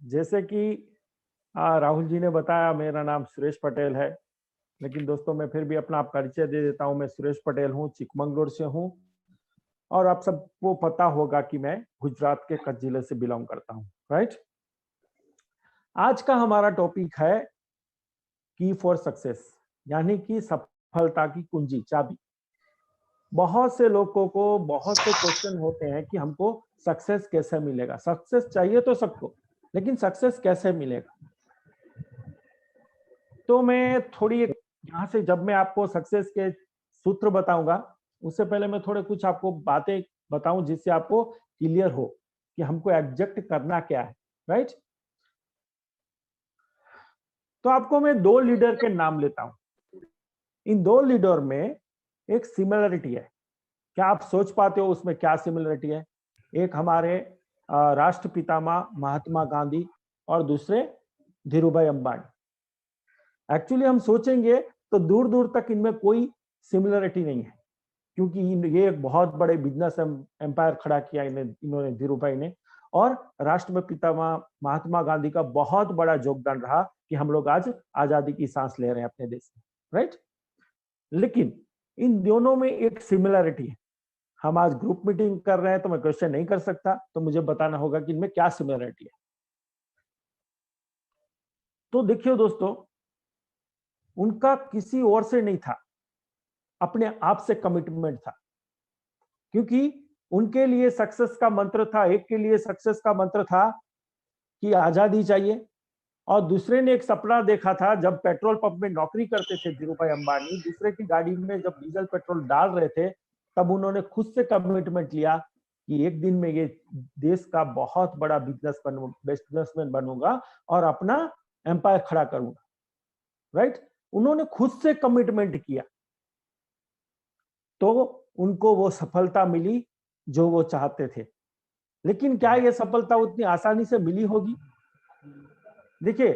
जैसे कि राहुल जी ने बताया, मेरा नाम सुरेश पटेल है। लेकिन दोस्तों मैं फिर भी अपना परिचय दे देता हूं। मैं सुरेश पटेल हूं, चिकमंगलूर से हूं। और आप सबको पता होगा कि मैं गुजरात के कच्छ जिले से बिलोंग करता हूं, राइट। आज का हमारा टॉपिक है की फॉर सक्सेस, यानी कि सफलता की कुंजी, चाबी। बहुत से लोगों को बहुत से क्वेश्चन होते हैं कि हमको सक्सेस कैसे मिलेगा। सक्सेस चाहिए तो सबको, लेकिन सक्सेस कैसे मिलेगा। तो मैं थोड़ी यहाँ से जब मैं आपको सक्सेस के सूत्र बताऊंगा, उससे पहले मैं थोड़े कुछ आपको बातें बताऊं जिससे आपको क्लियर हो कि हमको एग्जैक्ट करना क्या है, राइट। तो आपको मैं दो लीडर के नाम लेता हूं। इन दो लीडर में एक सिमिलरिटी है। क्या आप सोच पाते हो उसमें क्या सिमिलरिटी है? एक हमारे राष्ट्रपिता महात्मा गांधी और दूसरे धीरूभाई अंबानी। एक्चुअली हम सोचेंगे तो दूर दूर तक इनमें कोई सिमिलरिटी नहीं है, क्योंकि ये एक बहुत बड़े बिजनेस एम्पायर खड़ा किया इन्होंने धीरूभाई ने। और राष्ट्रपिता महात्मा गांधी का बहुत बड़ा योगदान रहा कि हम लोग आज आजादी की सांस ले रहे हैं अपने देश में, राइट। लेकिन इन दोनों में एक सिमिलरिटी है। हम आज ग्रुप मीटिंग कर रहे हैं तो मैं क्वेश्चन नहीं कर सकता, तो मुझे बताना होगा कि इनमें क्या सिमिलरिटी है। तो देखिए दोस्तों, उनका किसी और से नहीं था, अपने आप से कमिटमेंट था। क्योंकि उनके लिए सक्सेस का मंत्र था, एक के लिए सक्सेस का मंत्र था कि आजादी चाहिए, और दूसरे ने एक सपना देखा था। जब पेट्रोल पंप में नौकरी करते थे धीरूभाई अंबानी, दूसरे की गाड़ी में जब डीजल पेट्रोल डाल रहे थे, तब उन्होंने खुद से कमिटमेंट लिया कि एक दिन में ये देश का बहुत बड़ा बिजनेसमैन बनूंगा और अपना एम्पायर खड़ा करूंगा, राइट। उन्होंने खुद से कमिटमेंट किया, तो उनको वो सफलता मिली जो वो चाहते थे। लेकिन क्या ये सफलता उतनी आसानी से मिली होगी? देखिए,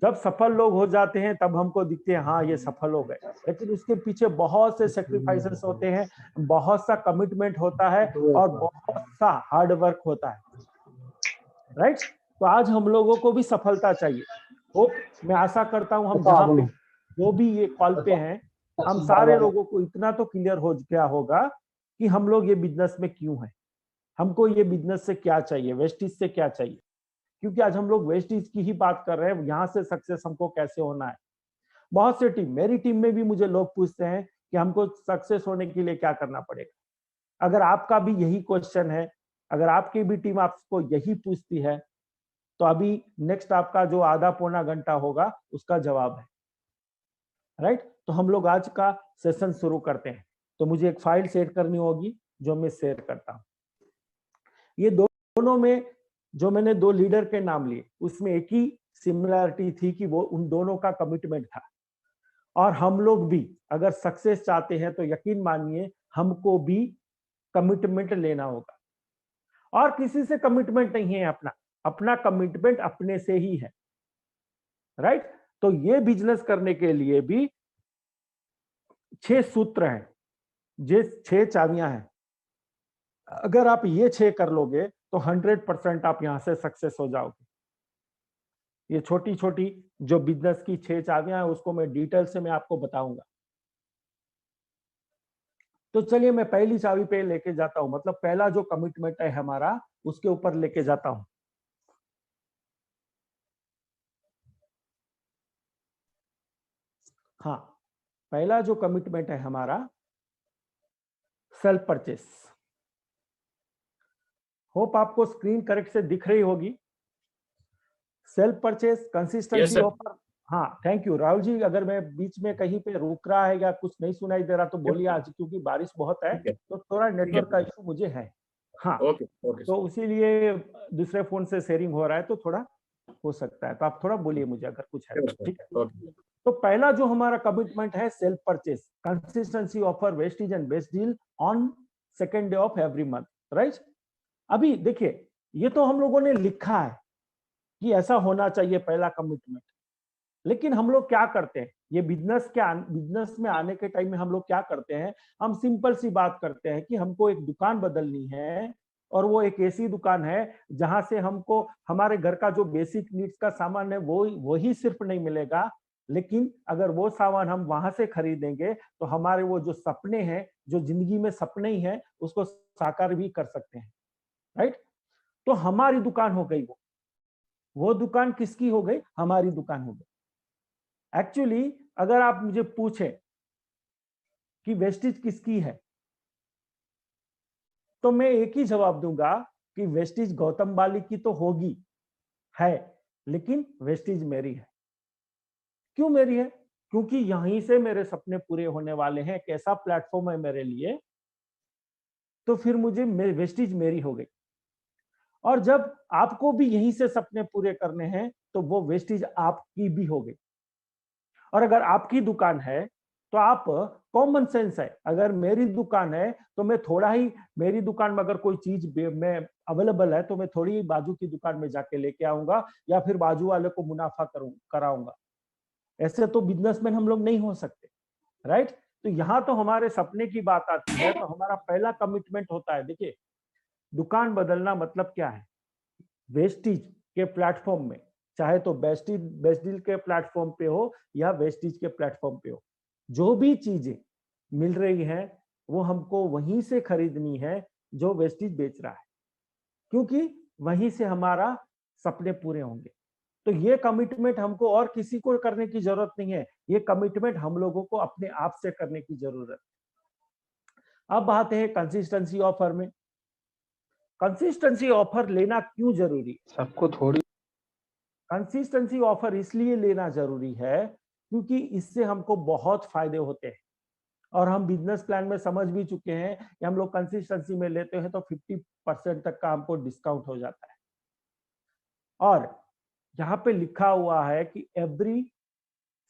जब सफल लोग हो जाते हैं तब हमको दिखते हैं हाँ ये सफल हो गए, लेकिन उसके पीछे बहुत से सेक्रीफाइसेस होते हैं, बहुत सा कमिटमेंट होता है और बहुत सा हार्ड वर्क होता है, राइट। तो आज हम लोगों को भी सफलता चाहिए। होप, मैं आशा करता हूं हम जहां पे जो भी ये कॉल पे हैं, हम सारे लोगों को इतना तो क्लियर हो गया होगा कि हम लोग ये बिजनेस में क्यों हैं, हमको ये बिजनेस से क्या चाहिए, वेस्टिज से क्या चाहिए। क्योंकि आज हम लोग वेस्टिज की ही बात कर रहे हैं, यहां से सक्सेस हमको कैसे होना है। बहुत से टीम, मेरी टीम में भी मुझे लोग पूछते हैं कि हमको सक्सेस होने के लिए क्या करना पड़ेगा। अगर आपका भी यही क्वेश्चन है, अगर आपकी भी टीम आपको यही पूछती है, तो अभी नेक्स्ट आपका जो आधा पौना घंटा होगा उसका जवाब है, राइट। तो हम लोग आज का सेशन शुरू करते हैं। तो मुझे एक फाइल शेयर करनी होगी जो मैं शेयर करता हूं। ये दोनों में जो मैंने दो लीडर के नाम लिए, उसमें एक ही सिमिलरिटी थी कि वो उन दोनों का कमिटमेंट था। और हम लोग भी अगर सक्सेस चाहते हैं तो यकीन मानिए हमको भी कमिटमेंट लेना होगा। और किसी से कमिटमेंट नहीं है, अपना अपना कमिटमेंट अपने से ही है, राइट। तो ये बिजनेस करने के लिए भी 6 सूत्र हैं, ये 6 चाबियां हैं। अगर आप ये 6 कर लोगे तो 100% आप यहां से सक्सेस हो जाओगे। ये छोटी छोटी जो बिजनेस की 6 चाबियां हैं उसको मैं डिटेल से मैं आपको बताऊंगा। तो चलिए मैं पहली चाबी पे लेके जाता हूं, मतलब पहला जो कमिटमेंट है हमारा उसके ऊपर लेके जाता हूं। हाँ, पहला जो कमिटमेंट है हमारा, सेल्फ परचेस। होप आपको स्क्रीन करेक्ट से दिख रही होगी। Self purchase, consistency offer. हाँ, थैंक यू राहुल जी। अगर मैं बीच में कहीं पे रुक रहा है या कुछ नहीं सुनाई दे रहा तो बोलिए, आज क्योंकि बारिश बहुत है तो थोड़ा नेटवर्क का इशू मुझे है। हाँ, तो इसीलिए दूसरे फोन से शेयरिंग हो रहा है तो थोड़ा हो सकता है, तो आप थोड़ा बोलिए मुझे अगर कुछ है तो, ठीक है। तो पहला जो हमारा कमिटमेंट है, self purchase, consistency offer wastage and best deal on second day of every month, right. अभी देखिए, ये तो हम लोगों ने लिखा है कि ऐसा होना चाहिए पहला कमिटमेंट। लेकिन हम लोग क्या करते हैं, ये बिजनेस में आने के टाइम में हम लोग क्या करते हैं, हम सिंपल सी बात करते हैं कि हमको एक दुकान बदलनी है और वो एक ऐसी दुकान है जहां से हमको हमारे घर का जो बेसिक नीड्स का सामान है वो ही सिर्फ नहीं मिलेगा, लेकिन अगर वो सामान हम वहां से खरीदेंगे तो हमारे वो जो सपने हैं, जो जिंदगी में सपने ही हैं, उसको साकार भी कर सकते हैं। राइट? तो हमारी दुकान हो गई वो दुकान किसकी हो गई? हमारी दुकान हो गई। एक्चुअली अगर आप मुझे पूछें कि वेस्टेज किसकी है, तो मैं एक ही जवाब दूंगा कि वेस्टेज गौतम बाली की तो होगी, है, लेकिन वेस्टेज मेरी है। क्यों मेरी है? क्योंकि यहीं से मेरे सपने पूरे होने वाले हैं। एक ऐसा प्लेटफॉर्म है मेरे लिए, तो फिर मुझे वेस्टेज मेरी हो गई। और जब आपको भी यहीं से सपने पूरे करने हैं तो वो वेस्टेज आपकी भी हो गई। और अगर आपकी दुकान है तो आप कॉमन सेंस है, अगर मेरी दुकान है तो मैं थोड़ा ही, मेरी दुकान में अगर कोई चीज में अवेलेबल है तो मैं थोड़ी ही बाजू की दुकान में जाके लेके आऊंगा या फिर बाजू वाले को मुनाफा कराऊंगा। ऐसे तो बिजनेसमैन हम लोग नहीं हो सकते। राइट? तो यहाँ तो हमारे सपने की बात आती है, तो हमारा पहला कमिटमेंट होता है, देखिए दुकान बदलना मतलब क्या है? वेस्टीज के प्लेटफॉर्म में, चाहे तो बेस्ट डील के प्लेटफॉर्म पे हो या वेस्टीज के प्लेटफॉर्म पे हो, जो भी चीजें मिल रही हैं वो हमको वहीं से खरीदनी है जो वेस्टीज बेच रहा है, क्योंकि वहीं से हमारा सपने पूरे होंगे। तो ये कमिटमेंट हमको और किसी को करने की जरूरत नहीं है, ये कमिटमेंट हम लोगों को अपने आप से करने की जरूरत है। अब आते हैं कंसिस्टेंसी ऑफर में। कंसिस्टेंसी ऑफर लेना क्यों जरूरी है? सबको थोड़ी कंसिस्टेंसी ऑफर इसलिए लेना जरूरी है क्योंकि इससे हमको बहुत फायदे होते हैं, और हम बिजनेस प्लान में समझ भी चुके हैं कि हम लोग कंसिस्टेंसी में लेते हैं तो 50% तक का हमको डिस्काउंट हो जाता है। और यहाँ पे लिखा हुआ है कि every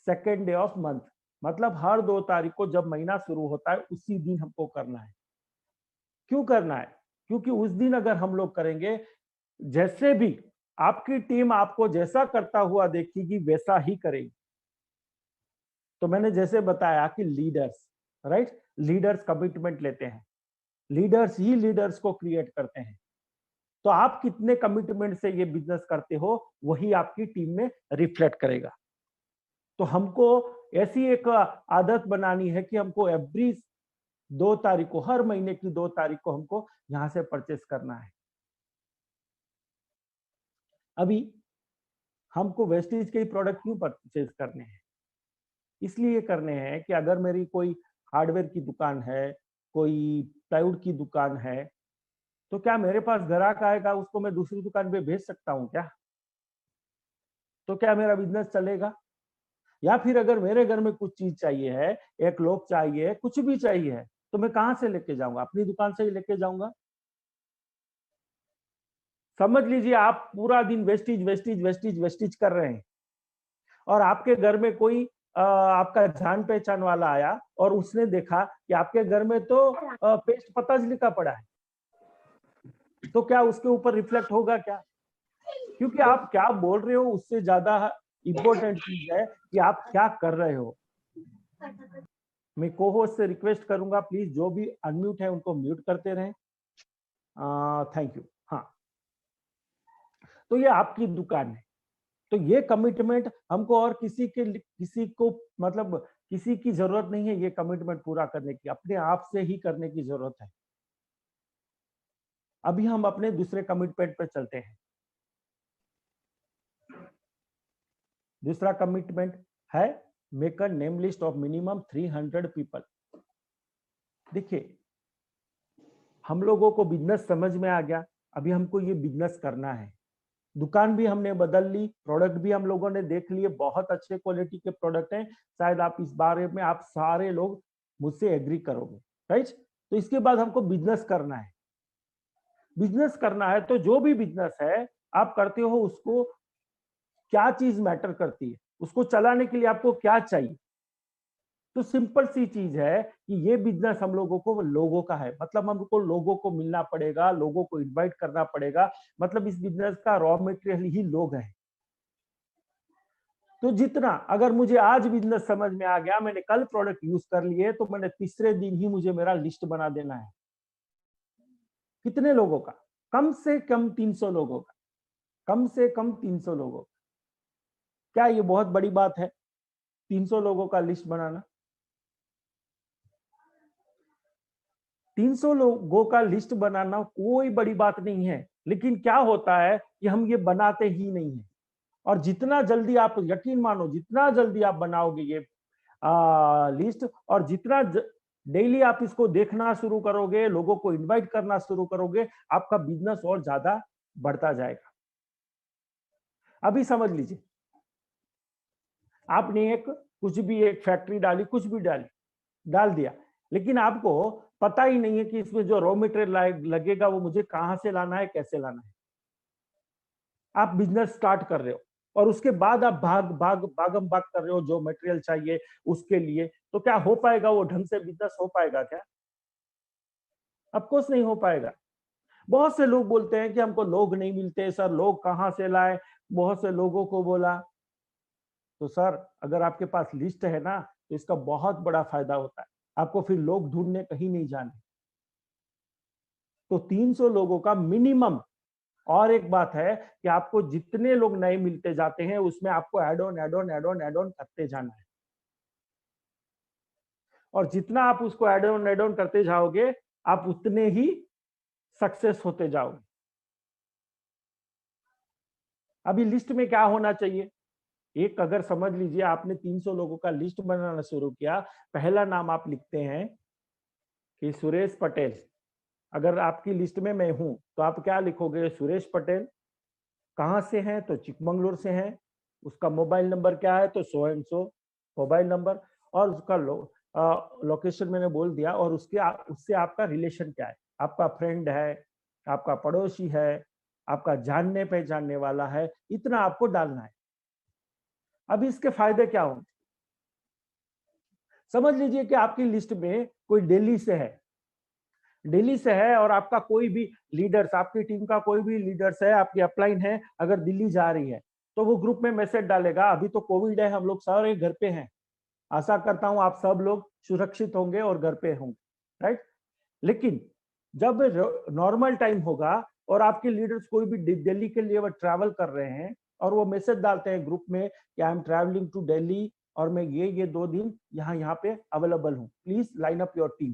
second day of month, मतलब हर 2 तारीख को जब महीना शुरू होता है उसी दिन हमको करना है। क्यों करना है? क्योंकि उस दिन अगर हम लोग करेंगे, जैसे भी आपकी टीम आपको जैसा करता हुआ देखेगी वैसा ही करेगी। तो मैंने जैसे बताया कि लीडर्स, राइट, लीडर्स कमिटमेंट लेते हैं, लीडर्स ही लीडर्स को क्रिएट करते हैं। तो आप कितने कमिटमेंट से ये बिजनेस करते हो वही आपकी टीम में रिफ्लेक्ट करेगा। तो हमको ऐसी एक आदत बनानी है कि हमको एवरी 2 तारीख को, हर महीने की 2 तारीख को हमको यहां से परचेस करना है। अभी हमको वेस्टेज के प्रोडक्ट क्यों परचेज करने हैं? इसलिए करने हैं कि अगर मेरी कोई हार्डवेयर की दुकान है, कोई प्लाईवुड की दुकान है, तो क्या मेरे पास ग्राहक आएगा उसको मैं दूसरी दुकान पे भेज सकता हूँ क्या? तो क्या मेरा बिजनेस चलेगा? या फिर अगर मेरे घर में कुछ चीज चाहिए है, एक लोग चाहिए, कुछ भी चाहिए है, तो मैं कहां से लेके जाऊंगा? अपनी दुकान से ही लेके जाऊंगा। समझ लीजिए आप पूरा दिन वेस्टेज वेस्टेज वेस्टेज वेस्टेज कर रहे हैं और आपके घर में कोई आपका जान पहचान वाला आया और उसने देखा कि आपके घर में तो पेस्ट पतंजलि का पड़ा है, तो क्या उसके ऊपर रिफ्लेक्ट होगा क्या? क्योंकि आप क्या बोल रहे हो उससे ज्यादा इंपॉर्टेंट चीज है कि आप क्या कर रहे हो। मैं को होस्ट से रिक्वेस्ट करूंगा प्लीज जो भी अनम्यूट है उनको म्यूट करते रहें। Thank you. हाँ, तो ये आपकी दुकान है, तो ये कमिटमेंट हमको और किसी को मतलब किसी की जरूरत नहीं है ये कमिटमेंट पूरा करने की, अपने आप से ही करने की जरूरत है। अभी हम अपने दूसरे कमिटमेंट पे चलते हैं। दूसरा कमिटमेंट है make a name list of minimum 300 people. देखिए हम लोगों को बिजनेस समझ में आ गया, अभी हमको ये बिजनेस करना है। दुकान भी हमने बदल ली, प्रोडक्ट भी हम लोगों ने देख लिए, बहुत अच्छे क्वालिटी के प्रोडक्ट हैं, शायद आप इस बारे में आप सारे लोग मुझसे एग्री करोगे। राइट? तो इसके बाद हमको बिजनेस करना है। बिजनेस करना है तो जो भी बिजनेस है आप करते हो उसको क्या चीज मैटर करती है, उसको चलाने के लिए आपको क्या चाहिए? तो सिंपल सी चीज है कि ये बिजनेस हम लोगों को लोगों का है, मतलब हमको लोगों को मिलना पड़ेगा, लोगों को इनवाइट करना पड़ेगा, मतलब इस बिजनेस का रॉ मटेरियल ही लोग हैं। तो जितना अगर मुझे आज बिजनेस समझ में आ गया, मैंने कल प्रोडक्ट यूज कर लिए, तो मैंने तीसरे दिन ही मुझे मेरा लिस्ट बना देना है। कितने लोगों का? कम से कम 300 लोगों का, कम से कम 300 लोगों का। क्या ये बहुत बड़ी बात है 300 लोगों का लिस्ट बनाना? 300 लोगों का लिस्ट बनाना कोई बड़ी बात नहीं है, लेकिन क्या होता है कि हम ये बनाते ही नहीं है। और जितना जल्दी आप, यकीन मानो, जितना जल्दी आप बनाओगे ये लिस्ट, और जितना डेली आप इसको देखना शुरू करोगे, लोगों को इनवाइट करना शुरू करोगे, आपका बिजनेस और ज्यादा बढ़ता जाएगा। अभी समझ लीजिए, आपने कुछ भी एक फैक्ट्री डाली, कुछ भी डाल दिया, लेकिन आपको पता ही नहीं है कि इसमें जो रॉ मटेरियल लगेगा वो मुझे कहां से लाना है, कैसे लाना है। आप बिजनेस स्टार्ट कर रहे हो और उसके बाद आप भागम भाग कर रहे हो जो मटेरियल चाहिए उसके लिए, तो क्या हो पाएगा? वो ढंग से बिजनेस हो पाएगा क्या? ऑफ कोर्स नहीं हो पाएगा। बहुत से लोग बोलते हैं कि हमको लोग नहीं मिलते सर, लोग कहाँ से लाए, बहुत से लोगों को बोला। तो सर, अगर आपके पास लिस्ट है ना, तो इसका बहुत बड़ा फायदा होता है, आपको फिर लोग ढूंढने कहीं नहीं जाने। तो 300 लोगों का मिनिमम। और एक बात है कि आपको जितने लोग नए मिलते जाते हैं उसमें आपको add on add on add on add on करते जाना है, और जितना आप उसको एड ऑन करते जाओगे, आप उतने ही सक्सेस होते जाओगे। अभी लिस्ट में क्या होना चाहिए? एक, अगर समझ लीजिए आपने 300 लोगों का लिस्ट बनाना शुरू किया, पहला नाम आप लिखते हैं कि सुरेश पटेल। अगर आपकी लिस्ट में मैं हूं तो आप क्या लिखोगे? सुरेश पटेल। कहां से हैं? तो चिकमंगलुरु से हैं। उसका मोबाइल नंबर क्या है? तो so and so mobile number. और उसका लोकेशन मैंने बोल दिया। और उससे आपका रिलेशन क्या है? आपका फ्रेंड है, आपका पड़ोसी है, आपका जानने पहचानने वाला है, इतना आपको डालना है। अब इसके फायदे क्या होंगे? समझ लीजिए कि आपकी लिस्ट में कोई दिल्ली से है, दिल्ली से है, और आपका कोई भी लीडर्स, आपकी टीम का कोई भी लीडर्स है, आपकी अपलाइन है, अगर दिल्ली जा रही है, तो वो ग्रुप में मैसेज डालेगा, अभी तो कोविड है, हम लोग सारे घर पे हैं, आशा करता हूं आप सब लोग सुरक्षित होंगे और घर पे होंगे, राइट। लेकिन जब नॉर्मल टाइम होगा और आपके लीडर्स कोई भी दिल्ली के लिए वो ट्रैवल कर रहे हैं, और वो मैसेज डालते हैं ग्रुप में कि I am travelling to Delhi, और मैं ये 2 दिन यहाँ पे अवेलेबल हूँ, please line up your team.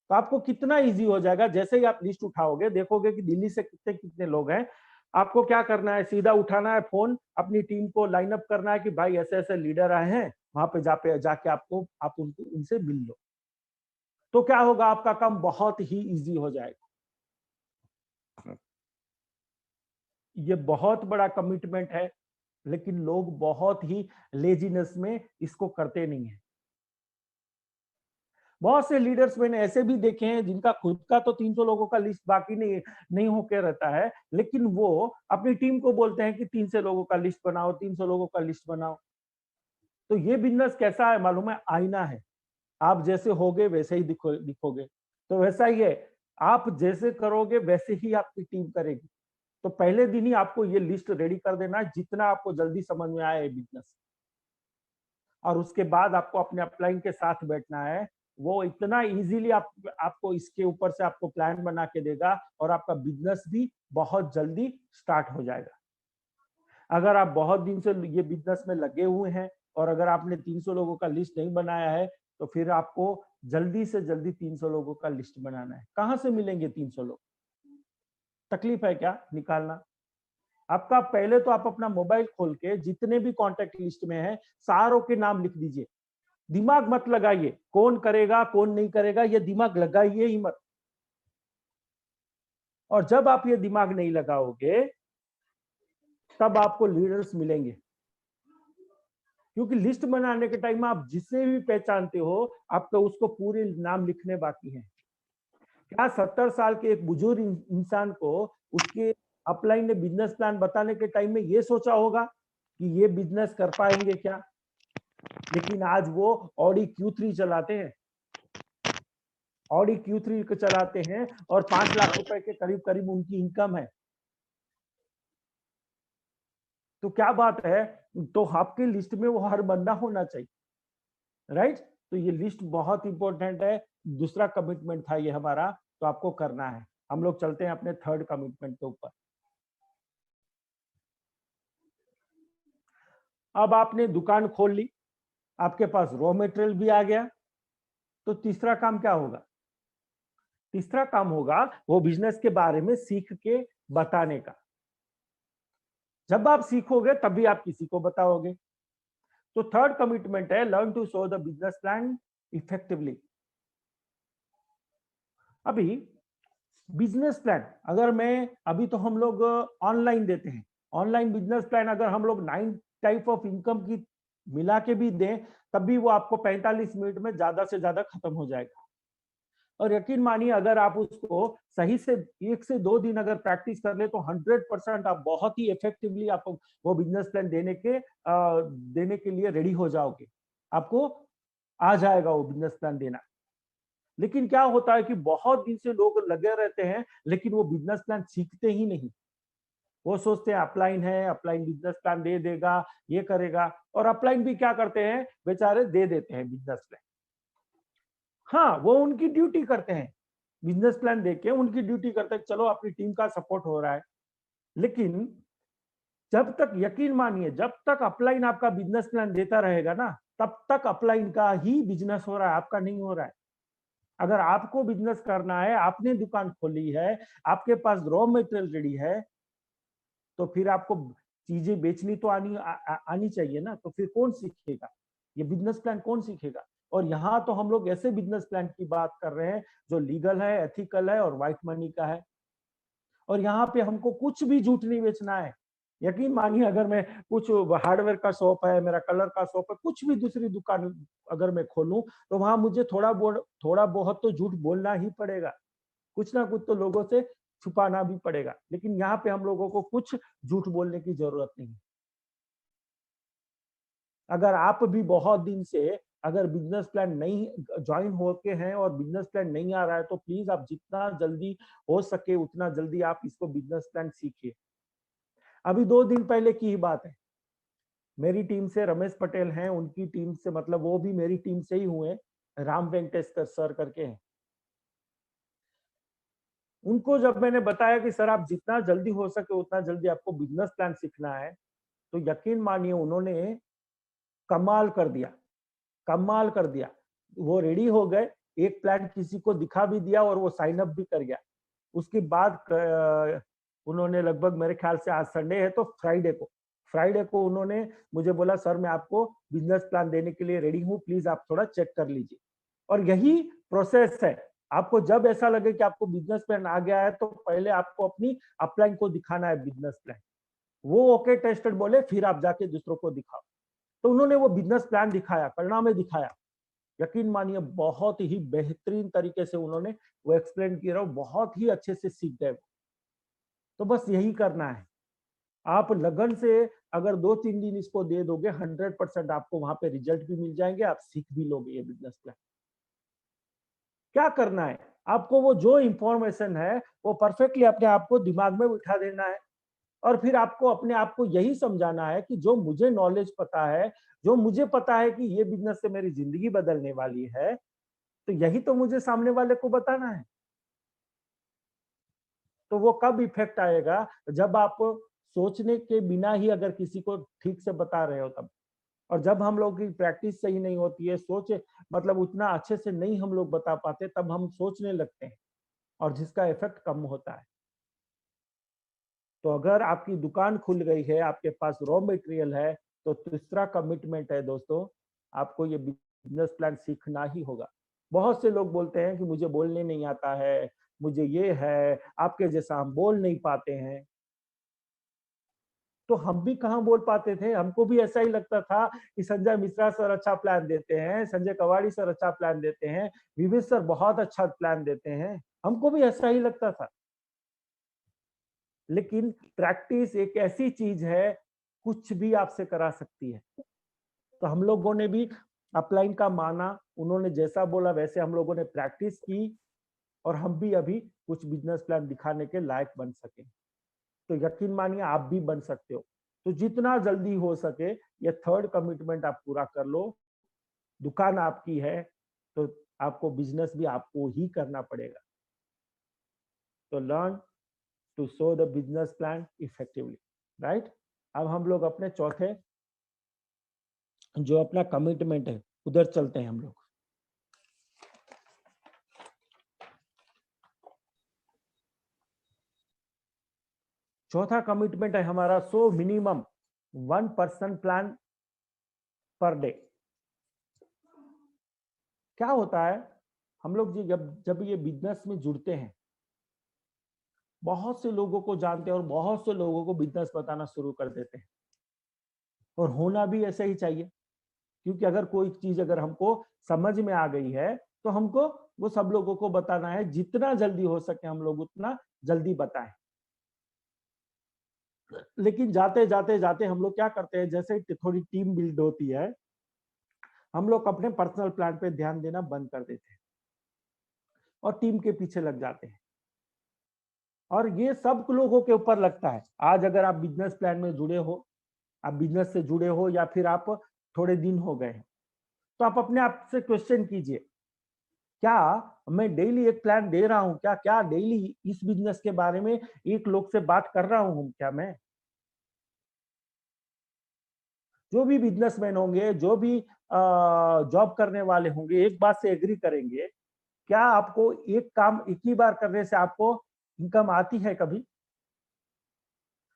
तो आपको कितना इजी हो जाएगा, जैसे ही आप लिस्ट उठाओगे देखोगे कि दिल्ली से कितने कितने लोग हैं। आपको क्या करना है? सीधा उठाना है फोन, अपनी टीम को लाइन अप करना है कि भाई ऐसे ऐसे लीडर आए हैं, वहां पे जाके आप उनसे मिल लो। तो क्या होगा? आपका काम बहुत ही इजी हो जाएगा। ये बहुत बड़ा कमिटमेंट है, लेकिन लोग बहुत ही लेजीनेस में इसको करते नहीं है। बहुत से लीडर्स मैंने ऐसे भी देखे हैं जिनका खुद का तो 300 लोगों का लिस्ट बाकी नहीं होके रहता है, लेकिन वो अपनी टीम को बोलते हैं कि 300 लोगों का लिस्ट बनाओ, 300 लोगों का लिस्ट बनाओ। तो ये बिजनेस कैसा है मालूम है? आईना है। आप जैसे होगे वैसे ही दिखोगे। तो वैसा ही है, आप जैसे करोगे वैसे ही आपकी टीम करेगी। तो पहले दिन ही आपको ये लिस्ट रेडी कर देना है, जितना आपको जल्दी समझ में आए बिजनेस, और उसके बाद आपको अपने अपलाइन के साथ बैठना है। वो इतना इजीली आपको इसके ऊपर से आपको प्लान बना के देगा, और आपका बिजनेस भी बहुत जल्दी स्टार्ट हो जाएगा। अगर आप बहुत दिन से ये बिजनेस में लगे हुए हैं, और अगर आपने 300 लोगों का लिस्ट नहीं बनाया है, तो फिर आपको जल्दी से जल्दी 300 लोगों का लिस्ट बनाना है। कहां से मिलेंगे 300 लोग? तकलीफ है क्या निकालना? आपका पहले तो आप अपना मोबाइल खोल के जितने भी कॉन्टेक्ट लिस्ट में है, सारों के नाम लिख दीजिए। दिमाग मत लगाइए कौन करेगा कौन नहीं करेगा, ये दिमाग लगाइए ही मत। और जब आप ये दिमाग नहीं लगाओगे, तब आपको लीडर्स मिलेंगे। क्योंकि लिस्ट बनाने के टाइम आप जिसे भी पहचानते हो, आपको उसको पूरे नाम लिखने बाकी हैं। क्या 70 साल के एक बुजुर्ग इंसान को उसके अपलाइन ने बिजनेस प्लान बताने के टाइम में ये सोचा होगा कि ये बिजनेस कर पाएंगे क्या? लेकिन आज वो ऑडी Q3 चलाते हैं, ऑडी Q3 को चलाते हैं, और 5 लाख रुपए के करीब करीब उनकी इनकम है। तो क्या बात है? तो आपके लिस्ट में वो हर बंदा होना चाहिए, राइट। तो ये लिस्ट बहुत इंपॉर्टेंट है। दूसरा कमिटमेंट था ये हमारा, तो आपको करना है। हम लोग चलते हैं अपने थर्ड कमिटमेंट के ऊपर। अब आपने दुकान खोल ली, आपके पास रॉ मटेरियल भी आ गया, तो तीसरा काम क्या होगा? तीसरा काम होगा वो बिजनेस के बारे में सीख के बताने का। जब आप सीखोगे तभी आप किसी को बताओगे। तो थर्ड कमिटमेंट है learn to show the business plan effectively. अभी बिजनेस प्लान अगर मैं अभी तो हम लोग ऑनलाइन देते हैं, ऑनलाइन बिजनेस प्लान अगर हम लोग 9 टाइप ऑफ इनकम की मिला के भी दें तब भी वो आपको 45 मिनट में ज्यादा से ज्यादा खत्म हो जाएगा। और यकीन मानिए अगर आप उसको सही से 1 से 2 दिन अगर प्रैक्टिस कर ले तो 100% आप बहुत ही इफेक्टिवली आप वो बिजनेस प्लान देने के लिए रेडी हो जाओगे। आपको आ जाएगा वो बिजनेस प्लान देना। लेकिन क्या होता है कि बहुत दिन से लोग लगे रहते हैं लेकिन वो बिजनेस प्लान सीखते ही नहीं। वो सोचते हैं अपलाइन है, अपलाइन बिजनेस प्लान दे देगा, ये करेगा, और अपलाइन भी क्या करते हैं बेचारे, दे देते हैं बिजनेस प्लान। हाँ, वो उनकी ड्यूटी करते हैं, बिजनेस प्लान देके उनकी ड्यूटी करते हैं, चलो अपनी टीम का सपोर्ट हो रहा है। लेकिन जब तक, यकीन मानिए, जब तक अपलाइन आपका बिजनेस प्लान देता रहेगा ना, तब तक अपलाइन का ही बिजनेस हो रहा है, आपका नहीं हो रहा है। अगर आपको बिजनेस करना है, आपने दुकान खोली है, आपके पास रॉ मटेरियल रेडी है, तो फिर आपको चीजें बेचनी तो आनी चाहिए ना। तो फिर कौन सीखेगा? ये बिजनेस प्लान कौन सीखेगा? और यहाँ तो हम लोग ऐसे बिजनेस प्लान की बात कर रहे हैं जो लीगल है, एथिकल है और व्हाइट मनी का है। और यहाँ पे हमको कुछ भी झूठ नहीं बेचना है। यकीन मानिए अगर मैं कुछ हार्डवेयर का शॉप है, मेरा कलर का शॉप है, कुछ भी दूसरी दुकान अगर मैं खोलूं तो वहां मुझे थोड़ा बहुत तो झूठ बोलना ही पड़ेगा। कुछ ना कुछ तो लोगों से छुपाना भी पड़ेगा। लेकिन यहाँ पे हम लोगों को कुछ झूठ बोलने की जरूरत नहीं। अगर आप भी बहुत दिन से अगर बिजनेस प्लान नहीं ज्वाइन होके हैं और बिजनेस प्लान नहीं आ रहा है तो प्लीज आप जितना जल्दी हो सके उतना जल्दी आप इसको बिजनेस प्लान सीखिए। अभी 2 दिन पहले की ही बात है, मेरी टीम से रमेश पटेल हैं, उनकी टीम से, मतलब वो भी मेरी टीम से ही हुए, राम वेंकटेश सर करके हैं। उनको जब मैंने बताया कि सर आप जितना जल्दी हो सके उतना जल्दी आपको बिजनेस प्लान सीखना है, तो यकीन मानिए उन्होंने कमाल कर दिया, कमाल कर दिया। वो रेडी हो गए, एक प्लान किसी को दिखा भी दिया और वो साइन अप भी कर गया। उसके बाद उन्होंने लगभग, मेरे ख्याल से आज संडे है तो फ्राइडे को उन्होंने मुझे बोला सर मैं आपको बिजनेस प्लान देने के लिए रेडी हूँ, प्लीज आप थोड़ा चेक कर लीजिए। और यही प्रोसेस है। आपको जब ऐसा लगे कि आपको बिजनेस प्लान आ गया है तो पहले आपको अपनी अपलाइन को दिखाना है बिजनेस प्लान। वो ओके टेस्टेड बोले फिर आप जाके दूसरों को दिखाओ। तो उन्होंने वो बिजनेस प्लान दिखाया, करना में दिखाया। यकीन मानिए बहुत ही बेहतरीन तरीके से उन्होंने वो एक्सप्लेन किया, बहुत ही अच्छे से सीख गए। तो बस यही करना है। आप लगन से अगर 2-3 दिन इसको दे दोगे 100% आपको वहां पे रिजल्ट भी मिल जाएंगे, आप सीख भी लोगे ये बिजनेस प्लान। क्या करना है आपको, वो जो इंफॉर्मेशन है वो परफेक्टली अपने आप को दिमाग में बिठा देना है। और फिर आपको अपने आप को यही समझाना है कि जो मुझे नॉलेज पता है, जो मुझे पता है कि ये बिजनेस से मेरी जिंदगी बदलने वाली है, तो यही तो मुझे सामने वाले को बताना है। तो वो कब इफेक्ट आएगा? जब आप सोचने के बिना ही अगर किसी को ठीक से बता रहे हो तब। और जब हम लोग की प्रैक्टिस सही नहीं होती है, सोच मतलब उतना अच्छे से नहीं हम लोग बता पाते, तब हम सोचने लगते हैं और जिसका इफेक्ट कम होता है। तो अगर आपकी दुकान खुल गई है, आपके पास रॉ मटेरियल है, तो तीसरा कमिटमेंट है दोस्तों, आपको ये बिजनेस प्लान सीखना ही होगा। बहुत से लोग बोलते हैं कि मुझे बोलने नहीं आता है, मुझे ये है, आपके जैसा हम बोल नहीं पाते हैं। तो हम भी कहाँ बोल पाते थे, हमको भी ऐसा ही लगता था कि संजय मिश्रा सर अच्छा प्लान देते हैं, संजय कवाड़ी सर अच्छा प्लान देते हैं, विवेक सर बहुत अच्छा प्लान देते हैं, हमको भी ऐसा ही लगता था। लेकिन प्रैक्टिस एक ऐसी चीज है, कुछ भी आपसे करा सकती है। तो हम लोगों ने भी अपलाइन का माना, उन्होंने जैसा बोला वैसे हम लोगों ने प्रैक्टिस की, और हम भी अभी कुछ बिजनेस प्लान दिखाने के लायक बन सके। तो यकीन मानिए आप भी बन सकते हो। तो जितना जल्दी हो सके ये थर्ड कमिटमेंट आप पूरा कर लो। दुकान आपकी है तो आपको बिजनेस भी आपको ही करना पड़ेगा। तो learn to show the business plan effectively, right. अब हम लोग अपने चौथे जो अपना कमिटमेंट है उधर चलते हैं हम लोग। चौथा कमिटमेंट है हमारा so minimum 1% plan per day. क्या होता है, हम लोग जी जब ये बिजनेस में जुड़ते हैं, बहुत से लोगों को जानते हैं और बहुत से लोगों को बिजनेस बताना शुरू कर देते हैं, और होना भी ऐसा ही चाहिए, क्योंकि अगर कोई चीज अगर हमको समझ में आ गई है तो हमको वो सब लोगों को बताना है। जितना जल्दी हो सके हम लोग उतना जल्दी बताएं। लेकिन जाते जाते जाते हम लोग क्या करते हैं, जैसे थोड़ी टीम बिल्ड होती है, हम लोग अपने पर्सनल प्लान पे ध्यान देना बंद कर देते हैं और टीम के पीछे लग जाते हैं। और ये सब लोगों के ऊपर लगता है। आज अगर आप बिजनेस प्लान में जुड़े हो, आप बिजनेस से जुड़े हो या फिर आप थोड़े दिन हो गए हैं, तो आप अपने आप से क्वेश्चन कीजिए, क्या मैं डेली एक प्लान दे रहा हूं? क्या क्या डेली इस बिजनेस के बारे में एक लोग से बात कर रहा हूं? क्या मैं, जो भी बिजनेसमैन होंगे, जो भी जॉब करने वाले होंगे, एक बात से एग्री करेंगे, क्या आपको एक काम एक ही बार करने से आपको इनकम आती है कभी?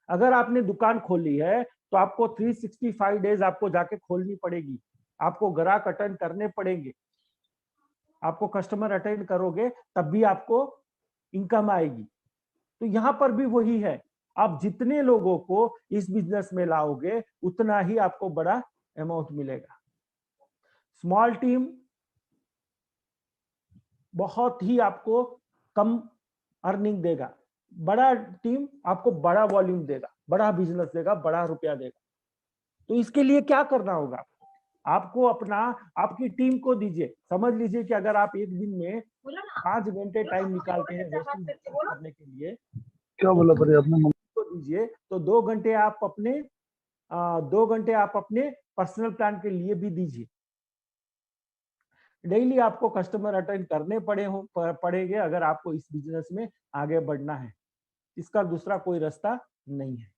अगर आपने दुकान खोली है तो आपको 365 डेज आपको जाके खोलनी पड़ेगी, आपको ग्राहक अटेंड करने पड़ेंगे, आपको कस्टमर अटेंड करोगे तब भी आपको इनकम आएगी। तो यहां पर भी वही है, आप जितने लोगों को इस बिजनेस में लाओगे उतना ही आपको बड़ा अमाउंट मिलेगा। स्मॉल टीम बहुत ही आपको कम अर्निंग देगा, बड़ा टीम आपको बड़ा वॉल्यूम देगा, बड़ा बिजनेस देगा, बड़ा रुपया देगा। तो इसके लिए क्या करना होगा, आपको अपना आपकी टीम को दीजिए। समझ लीजिए कि अगर आप एक दिन में 5 घंटे टाइम निकालते हैं रोस्टिंग करने के लिए, क्या बोला पड़े अपने को दीजिए, तो 2 घंटे आप अपने 2 घंटे आप अपने पर्सनल प्लान के लिए भी दीजिए। डेली आपको कस्टमर अटेंड करने पड़ेंगे अगर आपको इस बिजनेस में आगे बढ़ना है। इसका दूसरा कोई रास्ता नहीं है।